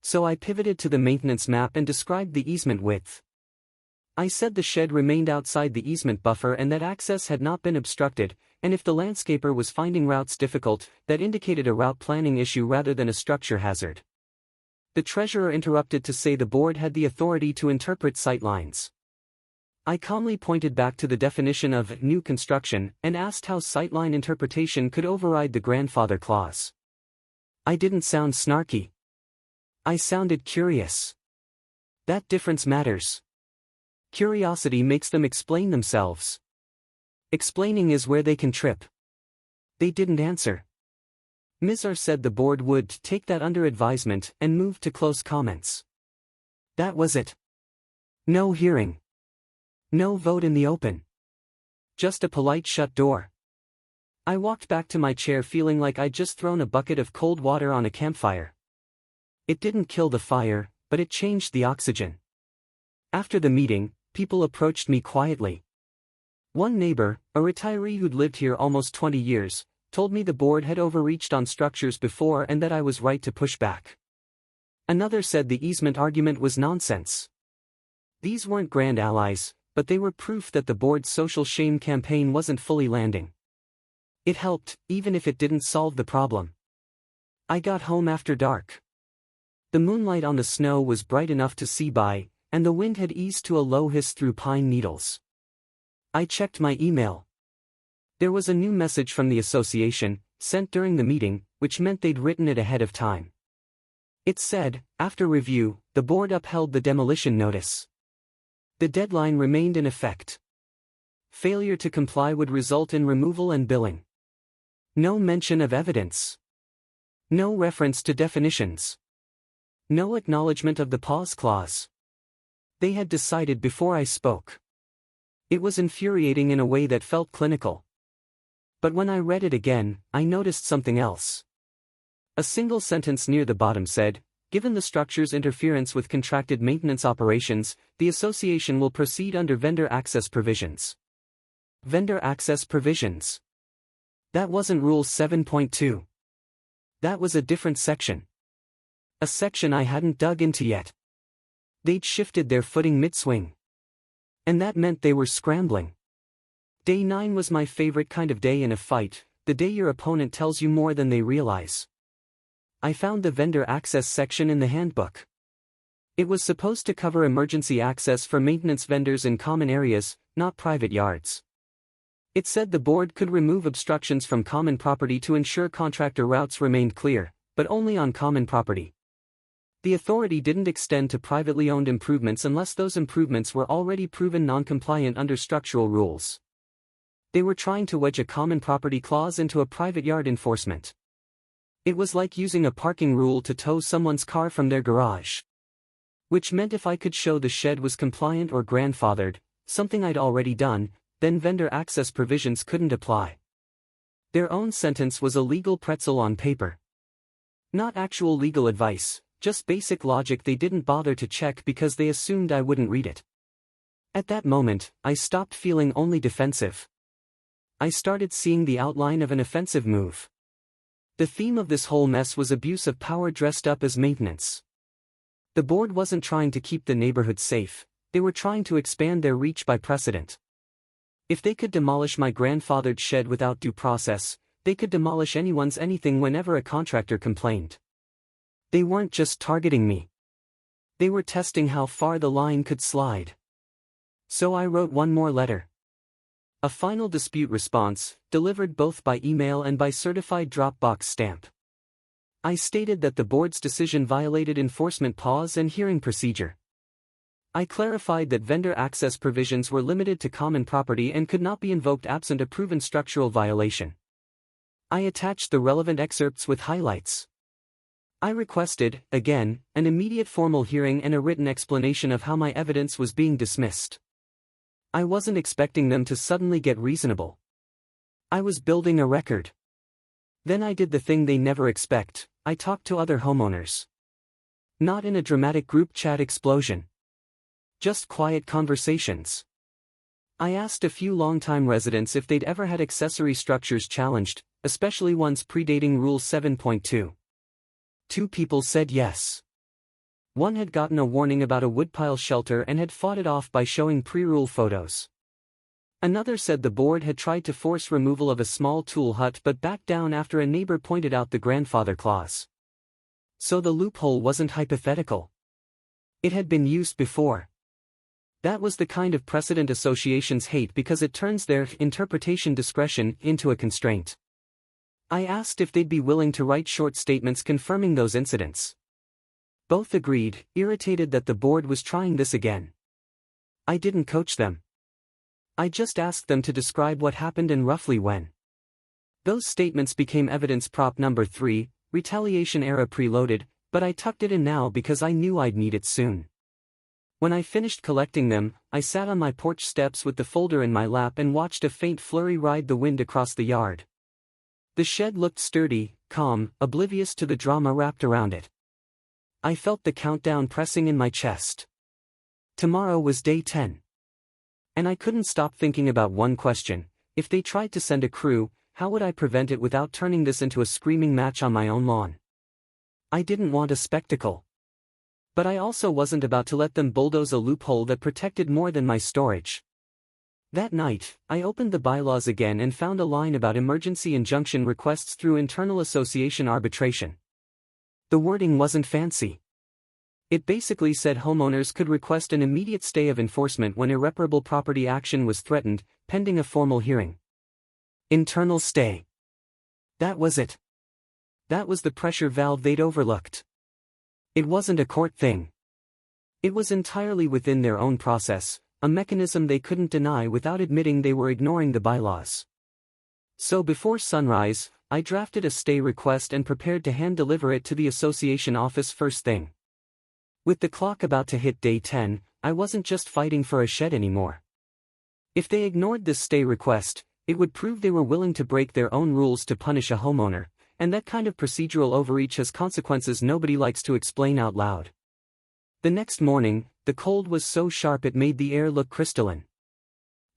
So I pivoted to the maintenance map and described the easement width. I said the shed remained outside the easement buffer and that access had not been obstructed, and if the landscaper was finding routes difficult, that indicated a route planning issue rather than a structure hazard. The treasurer interrupted to say the board had the authority to interpret sightlines. I calmly pointed back to the definition of new construction and asked how sightline interpretation could override the grandfather clause. I didn't sound snarky. I sounded curious. That difference matters. Curiosity makes them explain themselves. Explaining is where they can trip. They didn't answer. Ms. R said the board would take that under advisement and move to close comments. That was it. No hearing. No vote in the open. Just a polite shut door. I walked back to my chair feeling like I'd just thrown a bucket of cold water on a campfire. It didn't kill the fire, but it changed the oxygen. After the meeting, people approached me quietly. One neighbor, a retiree who'd lived here almost 20 years, told me the board had overreached on structures before and that I was right to push back. Another said the easement argument was nonsense. These weren't grand allies, but they were proof that the board's social shame campaign wasn't fully landing. It helped, even if it didn't solve the problem. I got home after dark. The moonlight on the snow was bright enough to see by, and the wind had eased to a low hiss through pine needles. I checked my email. There was a new message from the association, sent during the meeting, which meant they'd written it ahead of time. It said, after review, the board upheld the demolition notice. The deadline remained in effect. Failure to comply would result in removal and billing. No mention of evidence. No reference to definitions. No acknowledgement of the pause clause. They had decided before I spoke. It was infuriating in a way that felt clinical. But when I read it again, I noticed something else. A single sentence near the bottom said, Given the structure's interference with contracted maintenance operations, the association will proceed under vendor access provisions. Vendor access provisions. That wasn't Rule 7.2. That was a different section. A section I hadn't dug into yet. They'd shifted their footing mid-swing. And that meant they were scrambling. Day 9 was my favorite kind of day in a fight, the day your opponent tells you more than they realize. I found the vendor access section in the handbook. It was supposed to cover emergency access for maintenance vendors in common areas, not private yards. It said the board could remove obstructions from common property to ensure contractor routes remained clear, but only on common property. The authority didn't extend to privately owned improvements unless those improvements were already proven non-compliant under structural rules. They were trying to wedge a common property clause into a private yard enforcement. It was like using a parking rule to tow someone's car from their garage. Which meant if I could show the shed was compliant or grandfathered, something I'd already done, then vendor access provisions couldn't apply. Their own sentence was a legal pretzel on paper. Not actual legal advice, just basic logic they didn't bother to check because they assumed I wouldn't read it. At that moment, I stopped feeling only defensive. I started seeing the outline of an offensive move. The theme of this whole mess was abuse of power dressed up as maintenance. The board wasn't trying to keep the neighborhood safe, they were trying to expand their reach by precedent. If they could demolish my grandfathered shed without due process, they could demolish anyone's anything whenever a contractor complained. They weren't just targeting me. They were testing how far the line could slide. So I wrote one more letter. A final dispute response, delivered both by email and by certified Dropbox stamp. I stated that the board's decision violated enforcement pause and hearing procedure. I clarified that vendor access provisions were limited to common property and could not be invoked absent a proven structural violation. I attached the relevant excerpts with highlights. I requested, again, an immediate formal hearing and a written explanation of how my evidence was being dismissed. I wasn't expecting them to suddenly get reasonable. I was building a record. Then I did the thing they never expect, I talked to other homeowners. Not in a dramatic group chat explosion. Just quiet conversations. I asked a few longtime residents if they'd ever had accessory structures challenged, especially ones predating Rule 7.2. 2 people said yes. One had gotten a warning about a woodpile shelter and had fought it off by showing pre-rule photos. Another said the board had tried to force removal of a small tool hut but backed down after a neighbor pointed out the grandfather clause. So the loophole wasn't hypothetical. It had been used before. That was the kind of precedent associations hate because it turns their interpretation discretion into a constraint. I asked if they'd be willing to write short statements confirming those incidents. Both agreed, irritated that the board was trying this again. I didn't coach them. I just asked them to describe what happened and roughly when. Those statements became evidence prop number 3, retaliation era preloaded, but I tucked it in now because I knew I'd need it soon. When I finished collecting them, I sat on my porch steps with the folder in my lap and watched a faint flurry ride the wind across the yard. The shed looked sturdy, calm, oblivious to the drama wrapped around it. I felt the countdown pressing in my chest. Tomorrow was day 10. And I couldn't stop thinking about one question: if they tried to send a crew, how would I prevent it without turning this into a screaming match on my own lawn? I didn't want a spectacle. But I also wasn't about to let them bulldoze a loophole that protected more than my storage. That night, I opened the bylaws again and found a line about emergency injunction requests through internal association arbitration. The wording wasn't fancy. It basically said homeowners could request an immediate stay of enforcement when irreparable property action was threatened, pending a formal hearing. Internal stay. That was it. That was the pressure valve they'd overlooked. It wasn't a court thing. It was entirely within their own process, a mechanism they couldn't deny without admitting they were ignoring the bylaws. So before sunrise, I drafted a stay request and prepared to hand-deliver it to the association office first thing. With the clock about to hit day 10, I wasn't just fighting for a shed anymore. If they ignored this stay request, it would prove they were willing to break their own rules to punish a homeowner, and that kind of procedural overreach has consequences nobody likes to explain out loud. The next morning, the cold was so sharp it made the air look crystalline.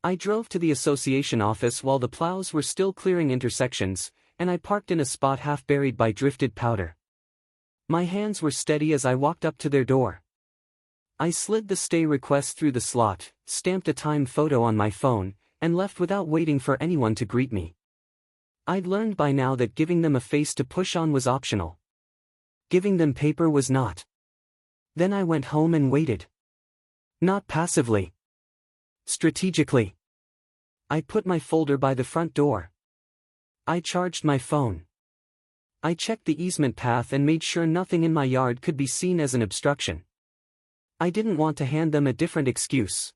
I drove to the association office while the plows were still clearing intersections, and I parked in a spot half buried by drifted powder. My hands were steady as I walked up to their door. I slid the stay request through the slot, stamped a time photo on my phone, and left without waiting for anyone to greet me. I'd learned by now that giving them a face to push on was optional. Giving them paper was not. Then I went home and waited. Not passively. Strategically. I put my folder by the front door. I charged my phone. I checked the easement path and made sure nothing in my yard could be seen as an obstruction. I didn't want to hand them a different excuse.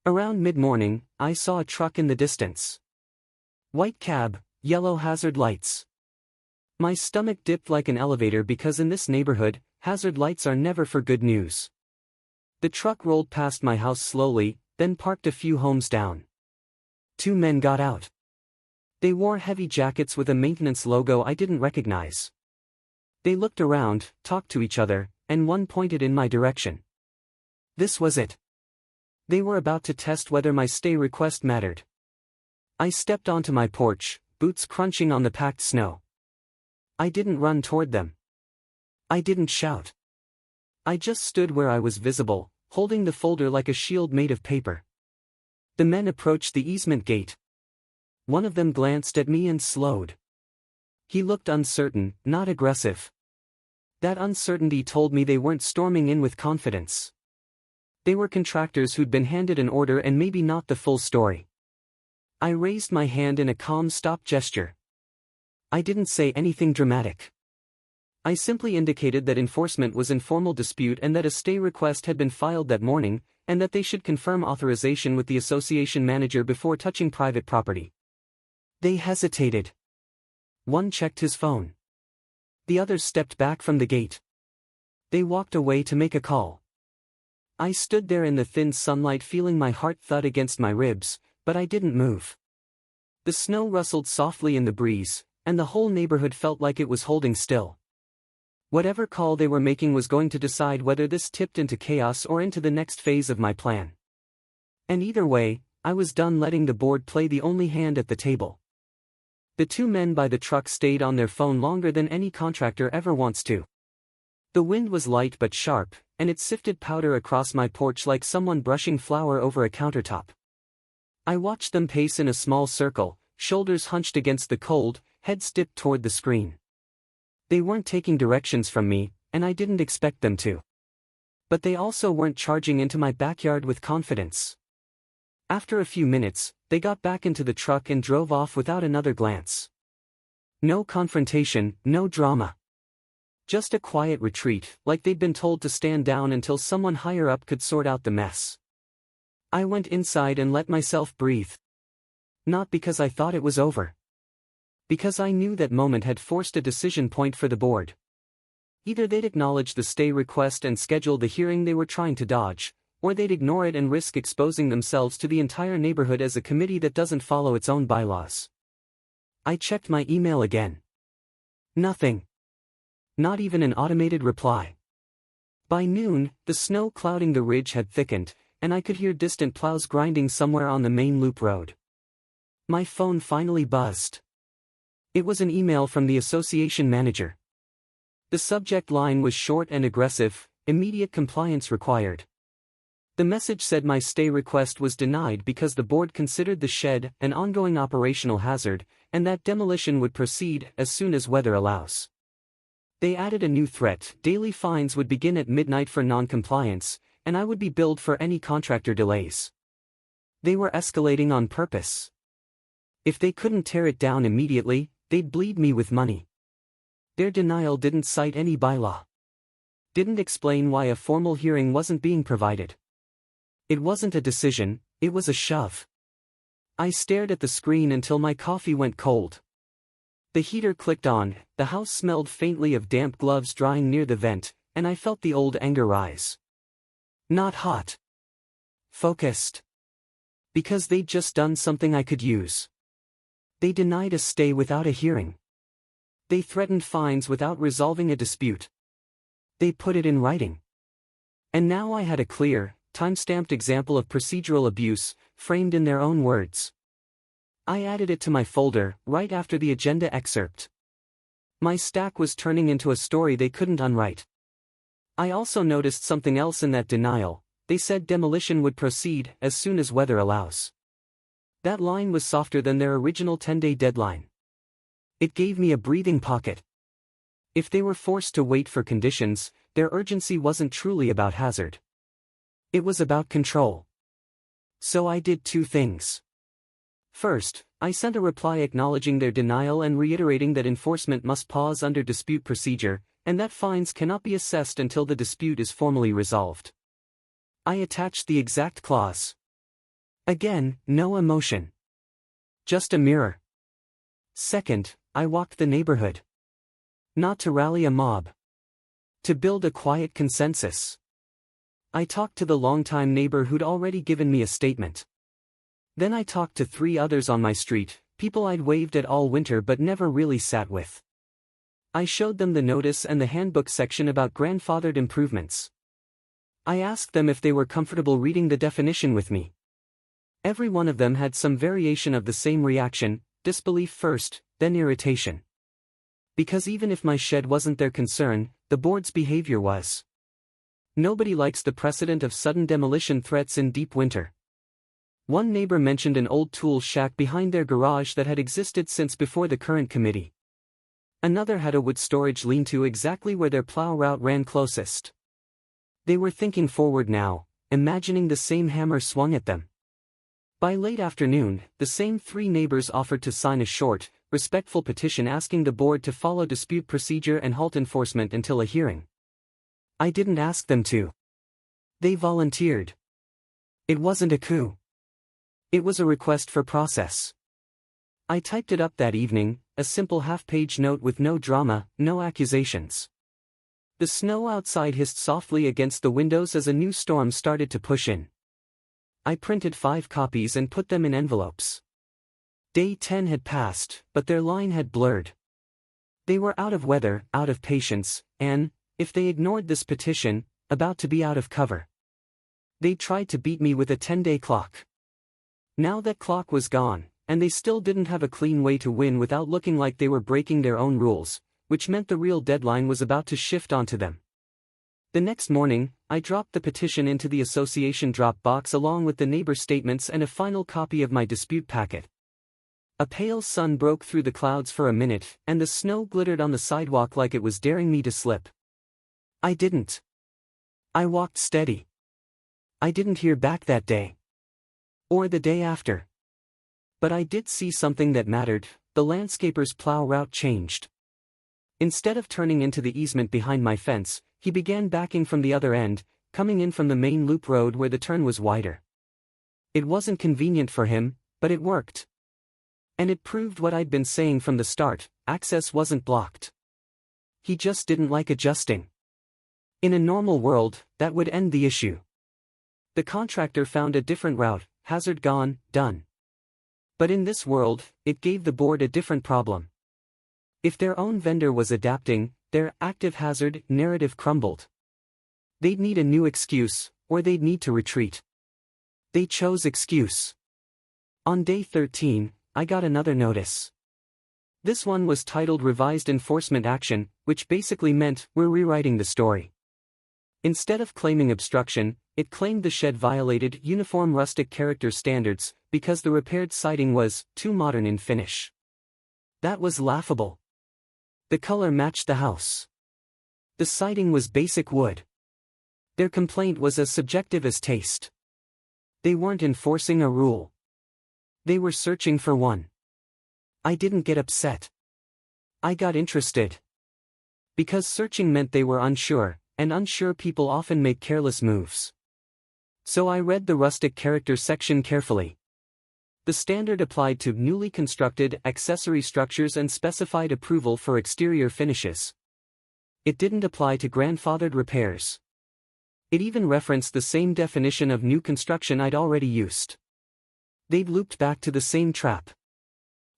Around mid-morning, I saw a truck in the distance. White cab, yellow hazard lights. My stomach dipped like an elevator because in this neighborhood, hazard lights are never for good news. The truck rolled past my house slowly, then parked a few homes down. Two men got out. They wore heavy jackets with a maintenance logo I didn't recognize. They looked around, talked to each other, and one pointed in my direction. This was it. They were about to test whether my stay request mattered. I stepped onto my porch, boots crunching on the packed snow. I didn't run toward them. I didn't shout. I just stood where I was visible, holding the folder like a shield made of paper. The men approached the easement gate. One of them glanced at me and slowed. He looked uncertain, not aggressive. That uncertainty told me they weren't storming in with confidence. They were contractors who'd been handed an order and maybe not the full story. I raised my hand in a calm stop gesture. I didn't say anything dramatic. I simply indicated that enforcement was in formal dispute and that a stay request had been filed that morning, and that they should confirm authorization with the association manager before touching private property. They hesitated. One checked his phone. The other stepped back from the gate. They walked away to make a call. I stood there in the thin sunlight feeling my heart thud against my ribs, but I didn't move. The snow rustled softly in the breeze, and the whole neighborhood felt like it was holding still. Whatever call they were making was going to decide whether this tipped into chaos or into the next phase of my plan. And either way, I was done letting the board play the only hand at the table. The two men by the truck stayed on their phone longer than any contractor ever wants to. The wind was light but sharp, and it sifted powder across my porch like someone brushing flour over a countertop. I watched them pace in a small circle, shoulders hunched against the cold, heads dipped toward the screen. They weren't taking directions from me, and I didn't expect them to. But they also weren't charging into my backyard with confidence. After a few minutes, they got back into the truck and drove off without another glance. No confrontation, no drama. Just a quiet retreat, like they'd been told to stand down until someone higher up could sort out the mess. I went inside and let myself breathe. Not because I thought it was over. Because I knew that moment had forced a decision point for the board. Either they'd acknowledge the stay request and schedule the hearing they were trying to dodge, or they'd ignore it and risk exposing themselves to the entire neighborhood as a committee that doesn't follow its own bylaws. I checked my email again. Nothing. Not even an automated reply. By noon, the snow clouding the ridge had thickened, and I could hear distant plows grinding somewhere on the main loop road. My phone finally buzzed. It was an email from the association manager. The subject line was short and aggressive: immediate compliance required. The message said my stay request was denied because the board considered the shed an ongoing operational hazard, and that demolition would proceed as soon as weather allows. They added a new threat: daily fines would begin at midnight for non-compliance, and I would be billed for any contractor delays. They were escalating on purpose. If they couldn't tear it down immediately, they'd bleed me with money. Their denial didn't cite any bylaw. Didn't explain why a formal hearing wasn't being provided. It wasn't a decision, it was a shove. I stared at the screen until my coffee went cold. The heater clicked on, the house smelled faintly of damp gloves drying near the vent, and I felt the old anger rise. Not hot. Focused. Because they'd just done something I could use. They denied a stay without a hearing. They threatened fines without resolving a dispute. They put it in writing. And now I had a clear, time-stamped example of procedural abuse, framed in their own words. I added it to my folder, right after the agenda excerpt. My stack was turning into a story they couldn't unwrite. I also noticed something else in that denial. They said demolition would proceed as soon as weather allows. That line was softer than their original 10-day deadline. It gave me a breathing pocket. If they were forced to wait for conditions, their urgency wasn't truly about hazard. It was about control. So I did two things. First, I sent a reply acknowledging their denial and reiterating that enforcement must pause under dispute procedure, and that fines cannot be assessed until the dispute is formally resolved. I attached the exact clause. Again, no emotion. Just a mirror. Second, I walked the neighborhood. Not to rally a mob. To build a quiet consensus. I talked to the longtime neighbor who'd already given me a statement. Then I talked to 3 others on my street, people I'd waved at all winter but never really sat with. I showed them the notice and the handbook section about grandfathered improvements. I asked them if they were comfortable reading the definition with me. Every one of them had some variation of the same reaction, disbelief first, then irritation. Because even if my shed wasn't their concern, the board's behavior was. Nobody likes the precedent of sudden demolition threats in deep winter. One neighbor mentioned an old tool shack behind their garage that had existed since before the current committee. Another had a wood storage lean-to exactly where their plow route ran closest. They were thinking forward now, imagining the same hammer swung at them. By late afternoon, the same 3 neighbors offered to sign a short, respectful petition asking the board to follow dispute procedure and halt enforcement until a hearing. I didn't ask them to. They volunteered. It wasn't a coup. It was a request for process. I typed it up that evening, a simple half-page note with no drama, no accusations. The snow outside hissed softly against the windows as a new storm started to push in. I printed 5 copies and put them in envelopes. Day 10 had passed, but their line had blurred. They were out of weather, out of patience, and, if they ignored this petition, about to be out of cover. They tried to beat me with a 10-day clock. Now that clock was gone, and they still didn't have a clean way to win without looking like they were breaking their own rules, which meant the real deadline was about to shift onto them. The next morning, I dropped the petition into the association drop box along with the neighbor statements and a final copy of my dispute packet. A pale sun broke through the clouds for a minute, and the snow glittered on the sidewalk like it was daring me to slip. I didn't. I walked steady. I didn't hear back that day. Or the day after. But I did see something that mattered. The landscaper's plow route changed. Instead of turning into the easement behind my fence, he began backing from the other end, coming in from the main loop road where the turn was wider. It wasn't convenient for him, but it worked. And it proved what I'd been saying from the start, access wasn't blocked. He just didn't like adjusting. In a normal world, that would end the issue. The contractor found a different route, hazard gone, done. But in this world, it gave the board a different problem. If their own vendor was adapting, their active hazard narrative crumbled. They'd need a new excuse, or they'd need to retreat. They chose excuse. On day 13, I got another notice. This one was titled Revised Enforcement Action, which basically meant we're rewriting the story. Instead of claiming obstruction, it claimed the shed violated Uniform Rustic Character Standards because the repaired siding was too modern in finish. That was laughable. The color matched the house. The siding was basic wood. Their complaint was as subjective as taste. They weren't enforcing a rule. They were searching for one. I didn't get upset. I got interested. Because searching meant they were unsure, and unsure people often make careless moves. So I read the rustic character section carefully. The standard applied to newly constructed accessory structures and specified approval for exterior finishes. It didn't apply to grandfathered repairs. It even referenced the same definition of new construction I'd already used. They'd looped back to the same trap.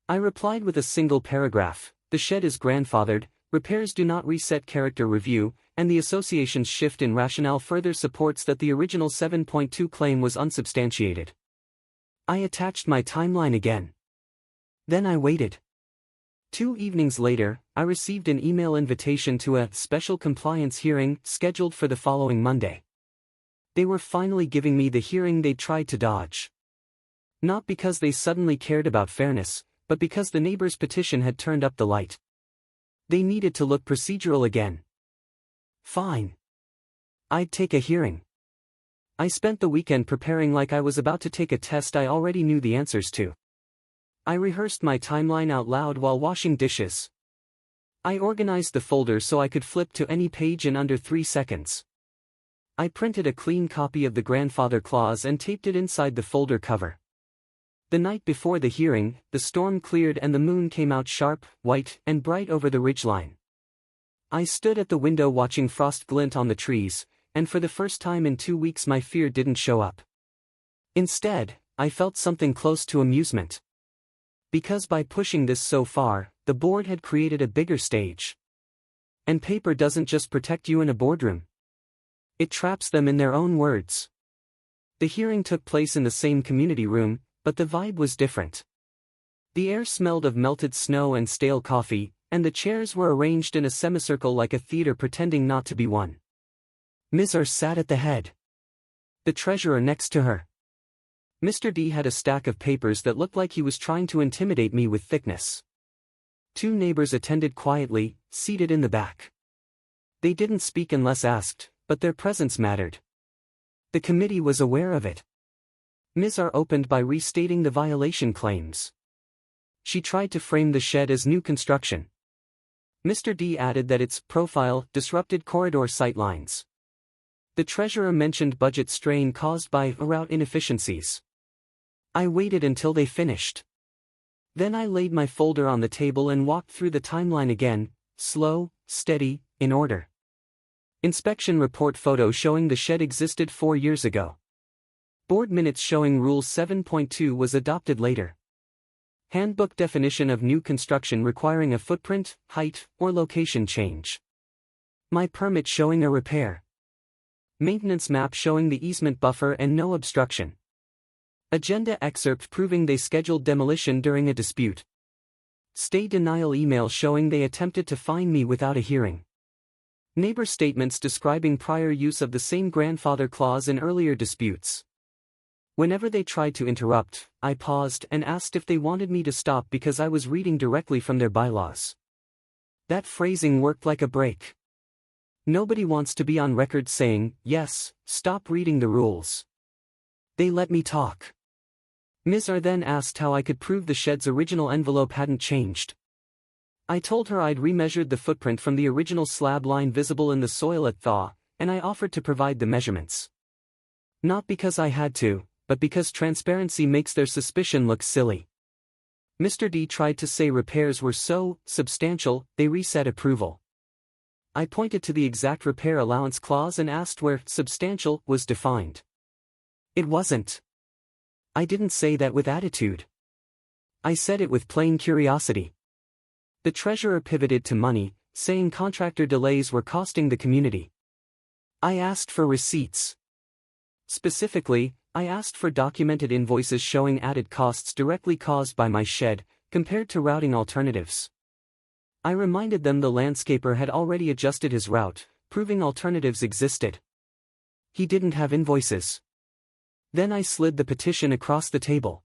I replied with a single paragraph, the shed is grandfathered, repairs do not reset character review, and the association's shift in rationale further supports that the original 7.2 claim was unsubstantiated. I attached my timeline again. Then I waited. 2 evenings later, I received an email invitation to a special compliance hearing scheduled for the following Monday. They were finally giving me the hearing they'd tried to dodge. Not because they suddenly cared about fairness, but because the neighbor's petition had turned up the light. They needed to look procedural again. Fine. I'd take a hearing. I spent the weekend preparing like I was about to take a test I already knew the answers to. I rehearsed my timeline out loud while washing dishes. I organized the folder so I could flip to any page in under 3 seconds. I printed a clean copy of the grandfather clause and taped it inside the folder cover. The night before the hearing, the storm cleared and the moon came out sharp, white, and bright over the ridgeline. I stood at the window watching frost glint on the trees, and for the first time in 2 weeks my fear didn't show up. Instead, I felt something close to amusement. Because by pushing this so far, the board had created a bigger stage. And paper doesn't just protect you in a boardroom. It traps them in their own words. The hearing took place in the same community room, but the vibe was different. The air smelled of melted snow and stale coffee, and the chairs were arranged in a semicircle like a theater pretending not to be one. Ms. R sat at the head. The treasurer next to her. Mr. D had a stack of papers that looked like he was trying to intimidate me with thickness. 2 neighbors attended quietly, seated in the back. They didn't speak unless asked, but their presence mattered. The committee was aware of it. Ms. R opened by restating the violation claims. She tried to frame the shed as new construction. Mr. D added that its profile disrupted corridor sightlines. The treasurer mentioned budget strain caused by route inefficiencies. I waited until they finished. Then I laid my folder on the table and walked through the timeline again, slow, steady, in order. Inspection report photo showing the shed existed 4 years ago. Board minutes showing Rule 7.2 was adopted later. Handbook definition of new construction requiring a footprint, height, or location change. My permit showing a repair. Maintenance map showing the easement buffer and no obstruction. Agenda excerpt proving they scheduled demolition during a dispute. Stay denial email showing they attempted to fine me without a hearing. Neighbor statements describing prior use of the same grandfather clause in earlier disputes. Whenever they tried to interrupt, I paused and asked if they wanted me to stop because I was reading directly from their bylaws. That phrasing worked like a break. Nobody wants to be on record saying, "Yes, stop reading the rules." They let me talk. Ms. R then asked how I could prove the shed's original envelope hadn't changed. I told her I'd remeasured the footprint from the original slab line visible in the soil at thaw, and I offered to provide the measurements. Not because I had to, but because transparency makes their suspicion look silly. Mr. D tried to say repairs were so substantial, they reset approval. I pointed to the exact repair allowance clause and asked where substantial was defined. It wasn't. I didn't say that with attitude. I said it with plain curiosity. The treasurer pivoted to money, saying contractor delays were costing the community. I asked for receipts. Specifically, I asked for documented invoices showing added costs directly caused by my shed, compared to routing alternatives. I reminded them the landscaper had already adjusted his route, proving alternatives existed. He didn't have invoices. Then I slid the petition across the table.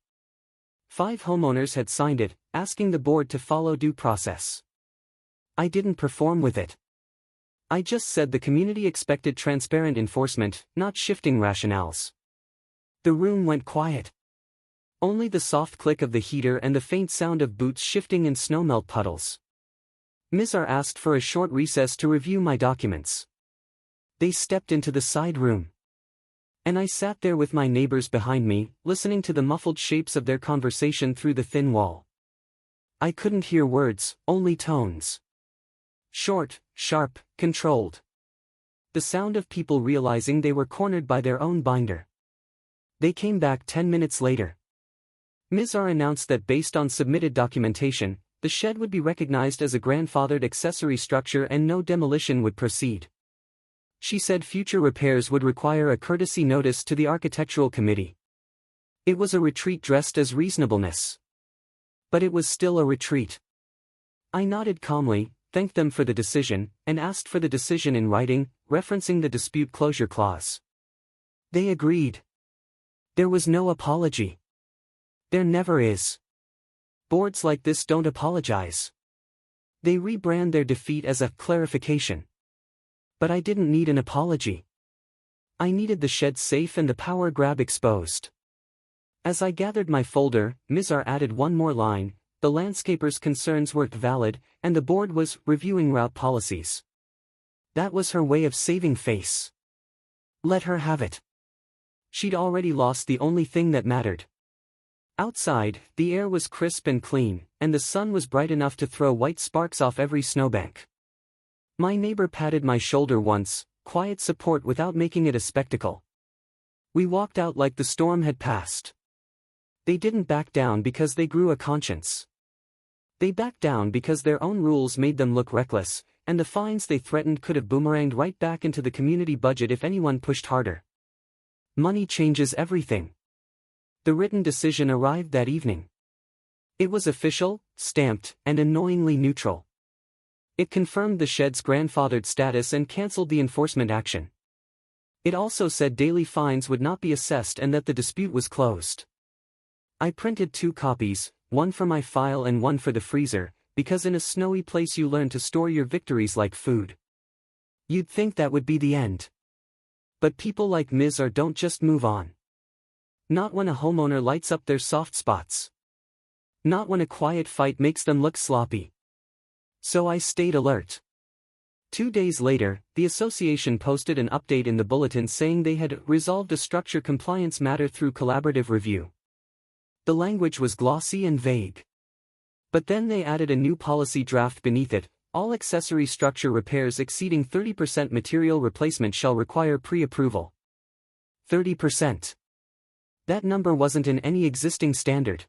5 homeowners had signed it, asking the board to follow due process. I didn't perform with it. I just said the community expected transparent enforcement, not shifting rationales. The room went quiet. Only the soft click of the heater and the faint sound of boots shifting in snowmelt puddles. Ms. R asked for a short recess to review my documents. They stepped into the side room. And I sat there with my neighbors behind me, listening to the muffled shapes of their conversation through the thin wall. I couldn't hear words, only tones. Short, sharp, controlled. The sound of people realizing they were cornered by their own binder. They came back 10 minutes later. Ms. R announced that based on submitted documentation, the shed would be recognized as a grandfathered accessory structure and no demolition would proceed. She said future repairs would require a courtesy notice to the architectural committee. It was a retreat dressed as reasonableness. But it was still a retreat. I nodded calmly, thanked them for the decision, and asked for the decision in writing, referencing the dispute closure clause. They agreed. There was no apology. There never is. Boards like this don't apologize. They rebrand their defeat as a clarification. But I didn't need an apology. I needed the shed safe and the power grab exposed. As I gathered my folder, Ms. R added one more line: the landscaper's concerns were valid, and the board was reviewing route policies. That was her way of saving face. Let her have it. She'd already lost the only thing that mattered. Outside, the air was crisp and clean, and the sun was bright enough to throw white sparks off every snowbank. My neighbor patted my shoulder once, quiet support without making it a spectacle. We walked out like the storm had passed. They didn't back down because they grew a conscience. They backed down because their own rules made them look reckless, and the fines they threatened could have boomeranged right back into the community budget if anyone pushed harder. Money changes everything. The written decision arrived that evening. It was official, stamped, and annoyingly neutral. It confirmed the shed's grandfathered status and cancelled the enforcement action. It also said daily fines would not be assessed and that the dispute was closed. I printed 2 copies, one for my file and one for the freezer, because in a snowy place you learn to store your victories like food. You'd think that would be the end. But people like Ms. R don't just move on. Not when a homeowner lights up their soft spots. Not when a quiet fight makes them look sloppy. So I stayed alert. 2 days later, the association posted an update in the bulletin saying they had resolved a structure compliance matter through collaborative review. The language was glossy and vague. But then they added a new policy draft beneath it: all accessory structure repairs exceeding 30% material replacement shall require pre-approval. 30%. That number wasn't in any existing standard.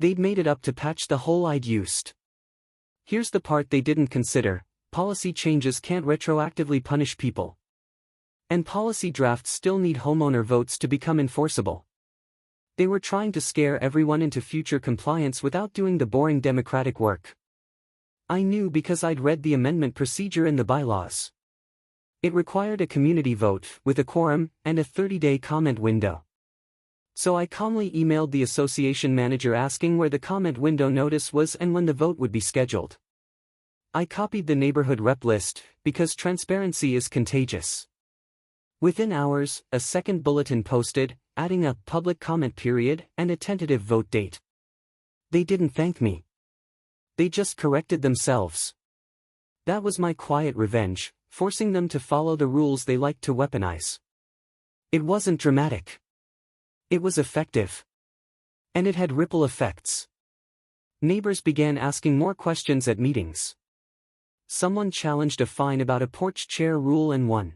They'd made it up to patch the hole I'd used. Here's the part they didn't consider: policy changes can't retroactively punish people. And policy drafts still need homeowner votes to become enforceable. They were trying to scare everyone into future compliance without doing the boring democratic work. I knew because I'd read the amendment procedure in the bylaws. It required a community vote, with a quorum, and a 30-day comment window. So I calmly emailed the association manager asking where the comment window notice was and when the vote would be scheduled. I copied the neighborhood rep list, because transparency is contagious. Within hours, a second bulletin posted, adding a public comment period and a tentative vote date. They didn't thank me. They just corrected themselves. That was my quiet revenge, forcing them to follow the rules they liked to weaponize. It wasn't dramatic. It was effective. And it had ripple effects. Neighbors began asking more questions at meetings. Someone challenged a fine about a porch chair rule and won.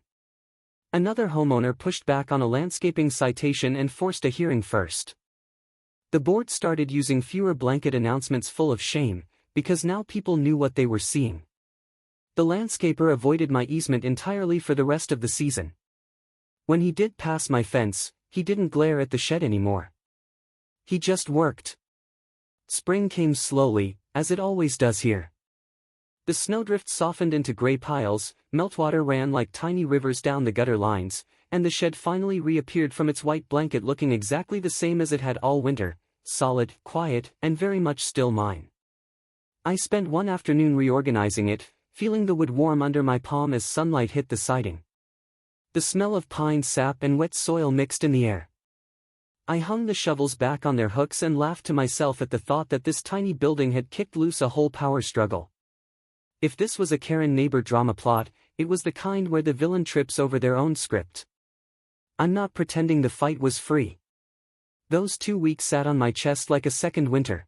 Another homeowner pushed back on a landscaping citation and forced a hearing first. The board started using fewer blanket announcements full of shame, because now people knew what they were seeing. The landscaper avoided my easement entirely for the rest of the season. When he did pass my fence, he didn't glare at the shed anymore. He just worked. Spring came slowly, as it always does here. The snowdrift softened into gray piles, meltwater ran like tiny rivers down the gutter lines, and the shed finally reappeared from its white blanket looking exactly the same as it had all winter: solid, quiet, and very much still mine. I spent one afternoon reorganizing it, feeling the wood warm under my palm as sunlight hit the siding. The smell of pine sap and wet soil mixed in the air. I hung the shovels back on their hooks and laughed to myself at the thought that this tiny building had kicked loose a whole power struggle. If this was a Karen neighbor drama plot, it was the kind where the villain trips over their own script. I'm not pretending the fight was free. Those 2 weeks sat on my chest like a second winter.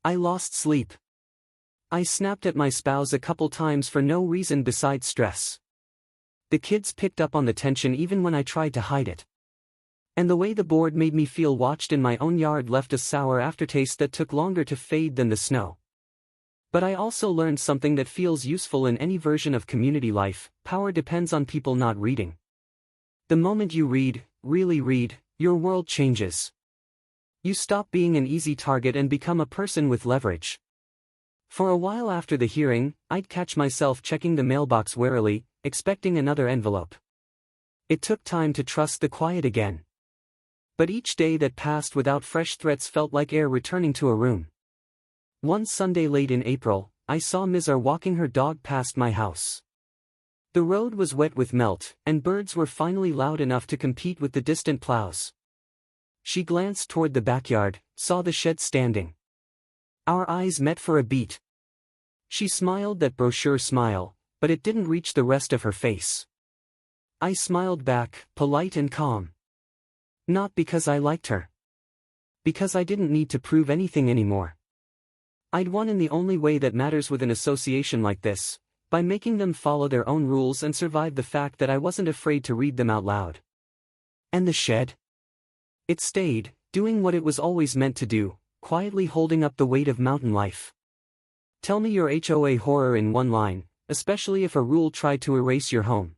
I lost sleep. I snapped at my spouse a couple times for no reason besides stress. The kids picked up on the tension even when I tried to hide it. And the way the board made me feel watched in my own yard left a sour aftertaste that took longer to fade than the snow. But I also learned something that feels useful in any version of community life: power depends on people not reading. The moment you read, really read, your world changes. You stop being an easy target and become a person with leverage. For a while after the hearing, I'd catch myself checking the mailbox warily, expecting another envelope. It took time to trust the quiet again. But each day that passed without fresh threats felt like air returning to a room. One Sunday late in April, I saw Ms. R walking her dog past my house. The road was wet with melt, and birds were finally loud enough to compete with the distant plows. She glanced toward the backyard, saw the shed standing. Our eyes met for a beat. She smiled that brochure smile, but it didn't reach the rest of her face. I smiled back, polite and calm. Not because I liked her. Because I didn't need to prove anything anymore. I'd won in the only way that matters with an association like this, by making them follow their own rules and survive the fact that I wasn't afraid to read them out loud. And the shed? It stayed, doing what it was always meant to do, quietly holding up the weight of mountain life. Tell me your HOA horror in one line, especially if a rule tried to erase your home.